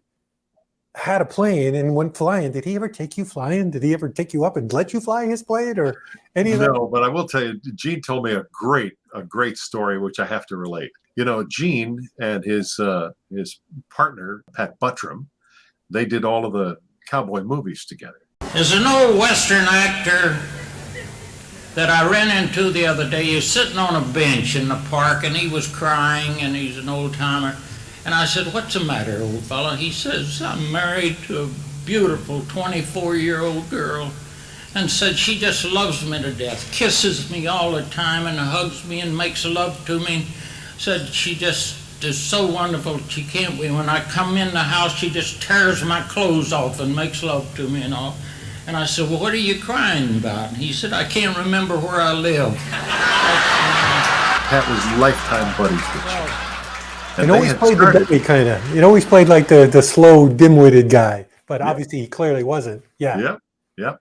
had a plane and went flying, did he ever take you flying? Did he ever take you up and let you fly his plane or any of that? No, but I will tell you, Gene told me a great story, which I have to relate. Gene and his partner, Pat Buttram, they did all of the cowboy movies together. There's an old Western actor that I ran into the other day. He was sitting on a bench in the park and he was crying, and he's an old timer. And I said, what's the matter, old fella? He says, I'm married to a beautiful 24-year-old girl, and said she just loves me to death, kisses me all the time and hugs me and makes love to me. Said she just is so wonderful, she can't wait. When I come in the house, she just tears my clothes off and makes love to me and all. And I said, well, what are you crying about? And he said, I can't remember where I live. Pat was lifetime buddies with you. And always played the dummy kind of. It always played like the slow, dim-witted guy. But obviously he clearly wasn't. Yeah. Yep.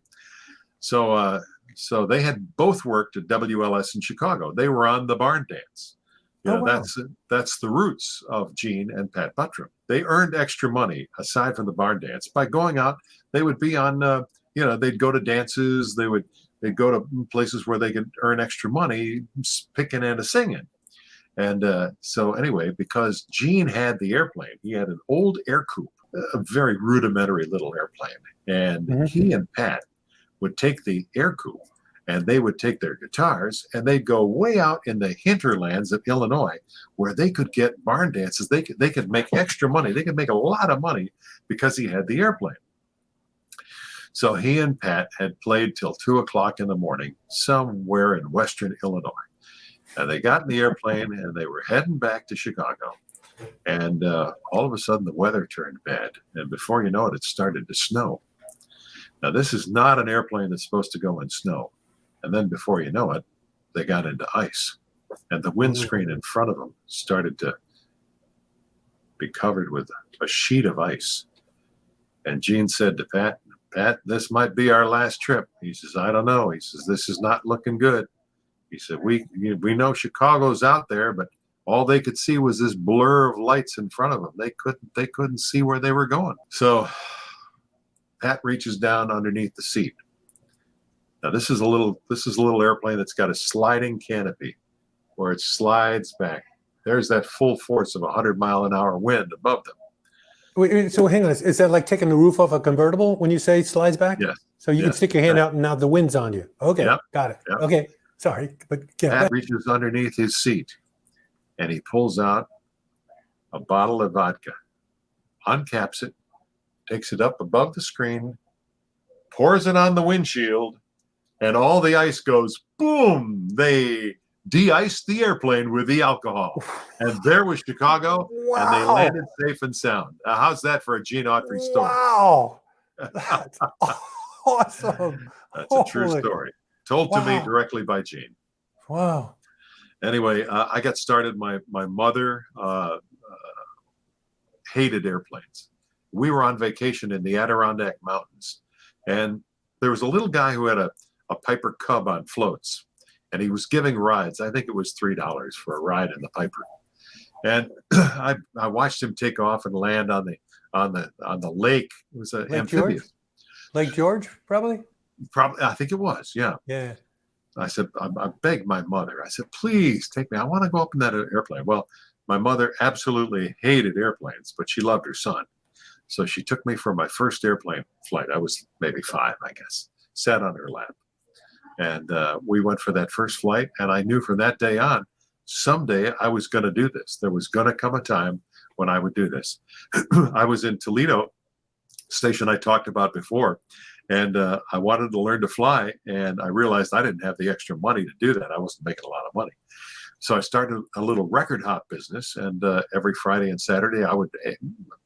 So they had both worked at WLS in Chicago. They were on the Barn Dance. That's the roots of Gene and Pat Buttram. They earned extra money aside from the Barn Dance by going out. They would be on, they'd go to dances. They'd go to places where they could earn extra money, picking and singing. And so anyway, because Gene had the airplane, he had an old air coupe, a very rudimentary little airplane. And he and Pat would take the air coupe and they would take their guitars and they'd go way out in the hinterlands of Illinois where they could get barn dances. They could make extra money. They could make a lot of money because he had the airplane. So he and Pat had played till 2 o'clock in the morning somewhere in western Illinois. And they got in the airplane and they were heading back to Chicago. And all of a sudden, the weather turned bad. And before you know it, it started to snow. Now, this is not an airplane that's supposed to go in snow. And then before you know it, they got into ice. And the windscreen in front of them started to be covered with a sheet of ice. And Gene said to Pat, Pat, this might be our last trip. He says, I don't know. He says, this is not looking good. He said, we know Chicago's out there, but all they could see was this blur of lights in front of them. They couldn't see where they were going. So Pat reaches down underneath the seat. Now this is a little airplane that's got a sliding canopy where it slides back. There's that full force of 100-mile-an-hour wind above them. Wait, so hang on, is that like taking the roof off a convertible when you say slides back? Yes. So you can stick your hand out and now the wind's on you. Okay, Yep. got it. Yep. Okay, sorry, but Pat reaches underneath his seat and he pulls out a bottle of vodka, uncaps it, takes it up above the screen, pours it on the windshield, and all the ice goes boom. They de-iced the airplane with the alcohol. And there was Chicago, and they landed safe and sound. Now, how's that for a Gene Autry story? Wow, that's awesome. That's a true story. Told to me directly by Gene. Wow. Anyway, I got started. My mother hated airplanes. We were on vacation in the Adirondack Mountains, and there was a little guy who had a Piper Cub on floats, and he was giving rides. I think it was $3 for a ride in the Piper. And I watched him take off and land on the lake. It was an amphibious. Lake George, probably. Probably, I think it was. Yeah. Yeah. I said, I begged my mother. I said, please take me. I want to go up in that airplane. Well, my mother absolutely hated airplanes, but she loved her son. So she took me for my first airplane flight. I was maybe 5, I guess. Sat on her lap. And we went for that first flight. And I knew from that day on, someday I was going to do this. There was going to come a time when I would do this. I was in Toledo, station I talked about before. And I wanted to learn to fly, and I realized I didn't have the extra money to do that. I wasn't making a lot of money. So I started a little record hop business, and every Friday and Saturday I would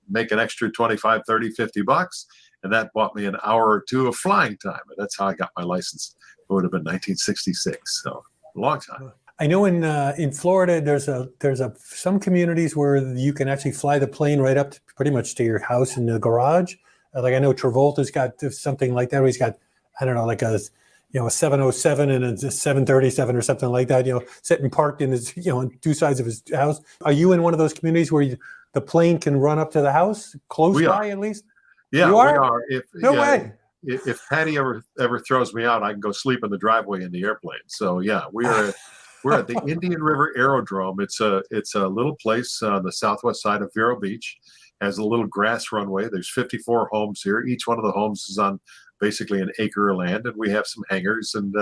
make an extra 25, 30, 50 bucks, and that bought me an hour or two of flying time. And that's how I got my license. It would have been 1966, so a long time. I know in Florida there's some communities where you can actually fly the plane right up to pretty much to your house in the garage. Like I know Travolta's got something like that. Where he's got, I don't know, like a 707 and a 737 or something like that. Sitting parked in his, on two sides of his house. Are you in one of those communities where the plane can run up to the house, close by at least? Yeah, we are. No way. If Patty ever throws me out, I can go sleep in the driveway in the airplane. So yeah, we're at the Indian River Aerodrome. It's a little place on the southwest side of Vero Beach. Has a little grass runway. There's 54 homes here. Each one of the homes is on basically an acre of land, and we have some hangars, and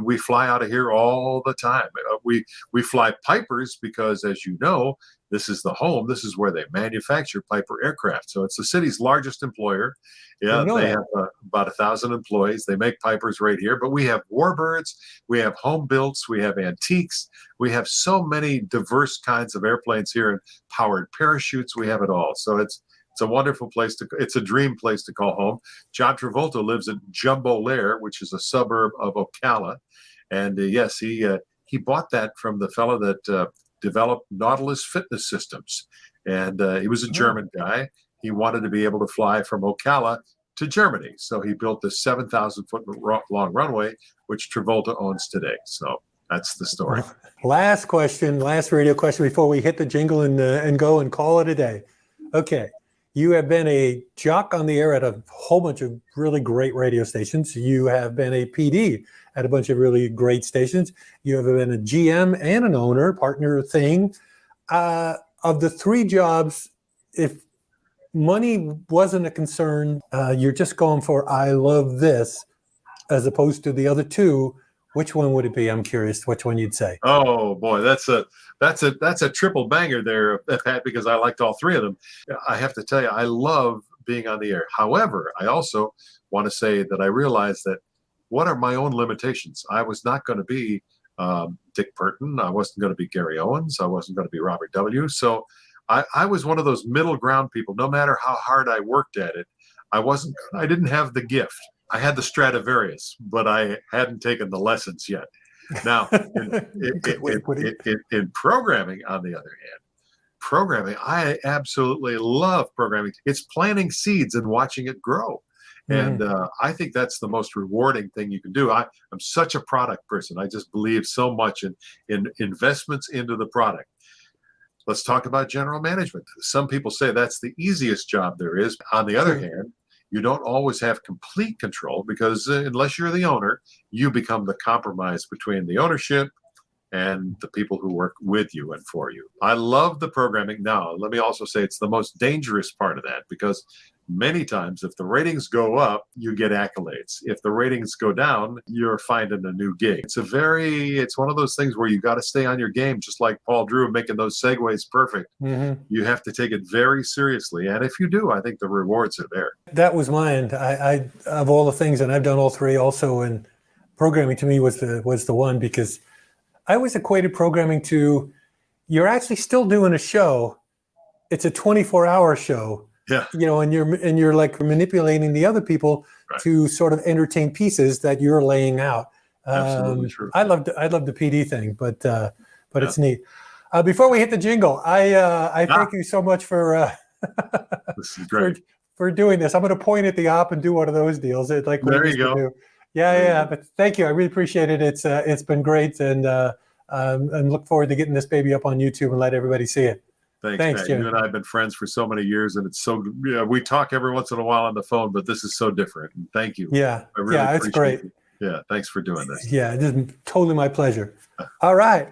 we fly out of here all the time. We fly Pipers because, as you know, this is the home. This is where they manufacture Piper aircraft. So it's the city's largest employer. Yeah, they have about 1,000 employees. They make Pipers right here. But we have warbirds. We have home builds. We have antiques. We have so many diverse kinds of airplanes here, and powered parachutes. We have it all. So it's a wonderful place it's a dream place to call home. John Travolta lives in Jumbo Lair, which is a suburb of Ocala. And yes, he bought that from the fellow that developed Nautilus Fitness Systems. And he was a German guy. He wanted to be able to fly from Ocala to Germany. So he built this 7,000-foot long runway, which Travolta owns today. So that's the story. Last radio question before we hit the jingle and go and call it a day. Okay. You have been a jock on the air at a whole bunch of really great radio stations. You have been a PD at a bunch of really great stations. You have been a GM and an owner, partner thing. Of the 3 jobs, if money wasn't a concern, you're just going for I love this, as opposed to the other 2. Which one would it be? I'm curious which one you'd say. Oh boy, that's a triple banger there, Pat, because I liked all 3 of them. I have to tell you, I love being on the air. However, I also want to say that I realized that what are my own limitations? I was not going to be Dick Burton. I wasn't going to be Gary Owens. I wasn't going to be Robert W. So I was one of those middle ground people. No matter how hard I worked at it, I didn't have the gift. I had the Stradivarius, but I hadn't taken the lessons yet. Now, in programming, on the other hand, programming, I absolutely love programming. It's planting seeds and watching it grow. And I think that's the most rewarding thing you can do. I'm such a product person. I just believe so much in investments into the product. Let's talk about general management. Some people say that's the easiest job there is. On the other hand, you don't always have complete control because unless you're the owner, you become the compromise between the ownership and the people who work with you and for you. I love the programming. Now, let me also say it's the most dangerous part of that because many times if the ratings go up, you get accolades. If the ratings go down, you're finding a new gig. It's one of those things where you got to stay on your game, just like Paul Drew making those segues perfect. You have to take it very seriously. And if you do, I think the rewards are there. That was mine. I of all the things, and I've done all three also, and programming to me was the one because I always equated programming to you're actually still doing a show. It's a 24-hour show. Yeah. And you're like manipulating the other people to sort of entertain pieces that you're laying out. Absolutely true. I love the PD thing, but it's neat. Before we hit the jingle, I thank you so much for this is great. for doing this. I'm going to point at the op and do one of those deals. Like there you go. Do. Yeah. But thank you. I really appreciate it. It's been great, and look forward to getting this baby up on YouTube and let everybody see it. Thanks, Jim. You and I have been friends for so many years, and it's so we talk every once in a while on the phone, but this is so different. And thank you. Yeah, it's great. Yeah, thanks for doing this. Yeah, it is totally my pleasure. All right.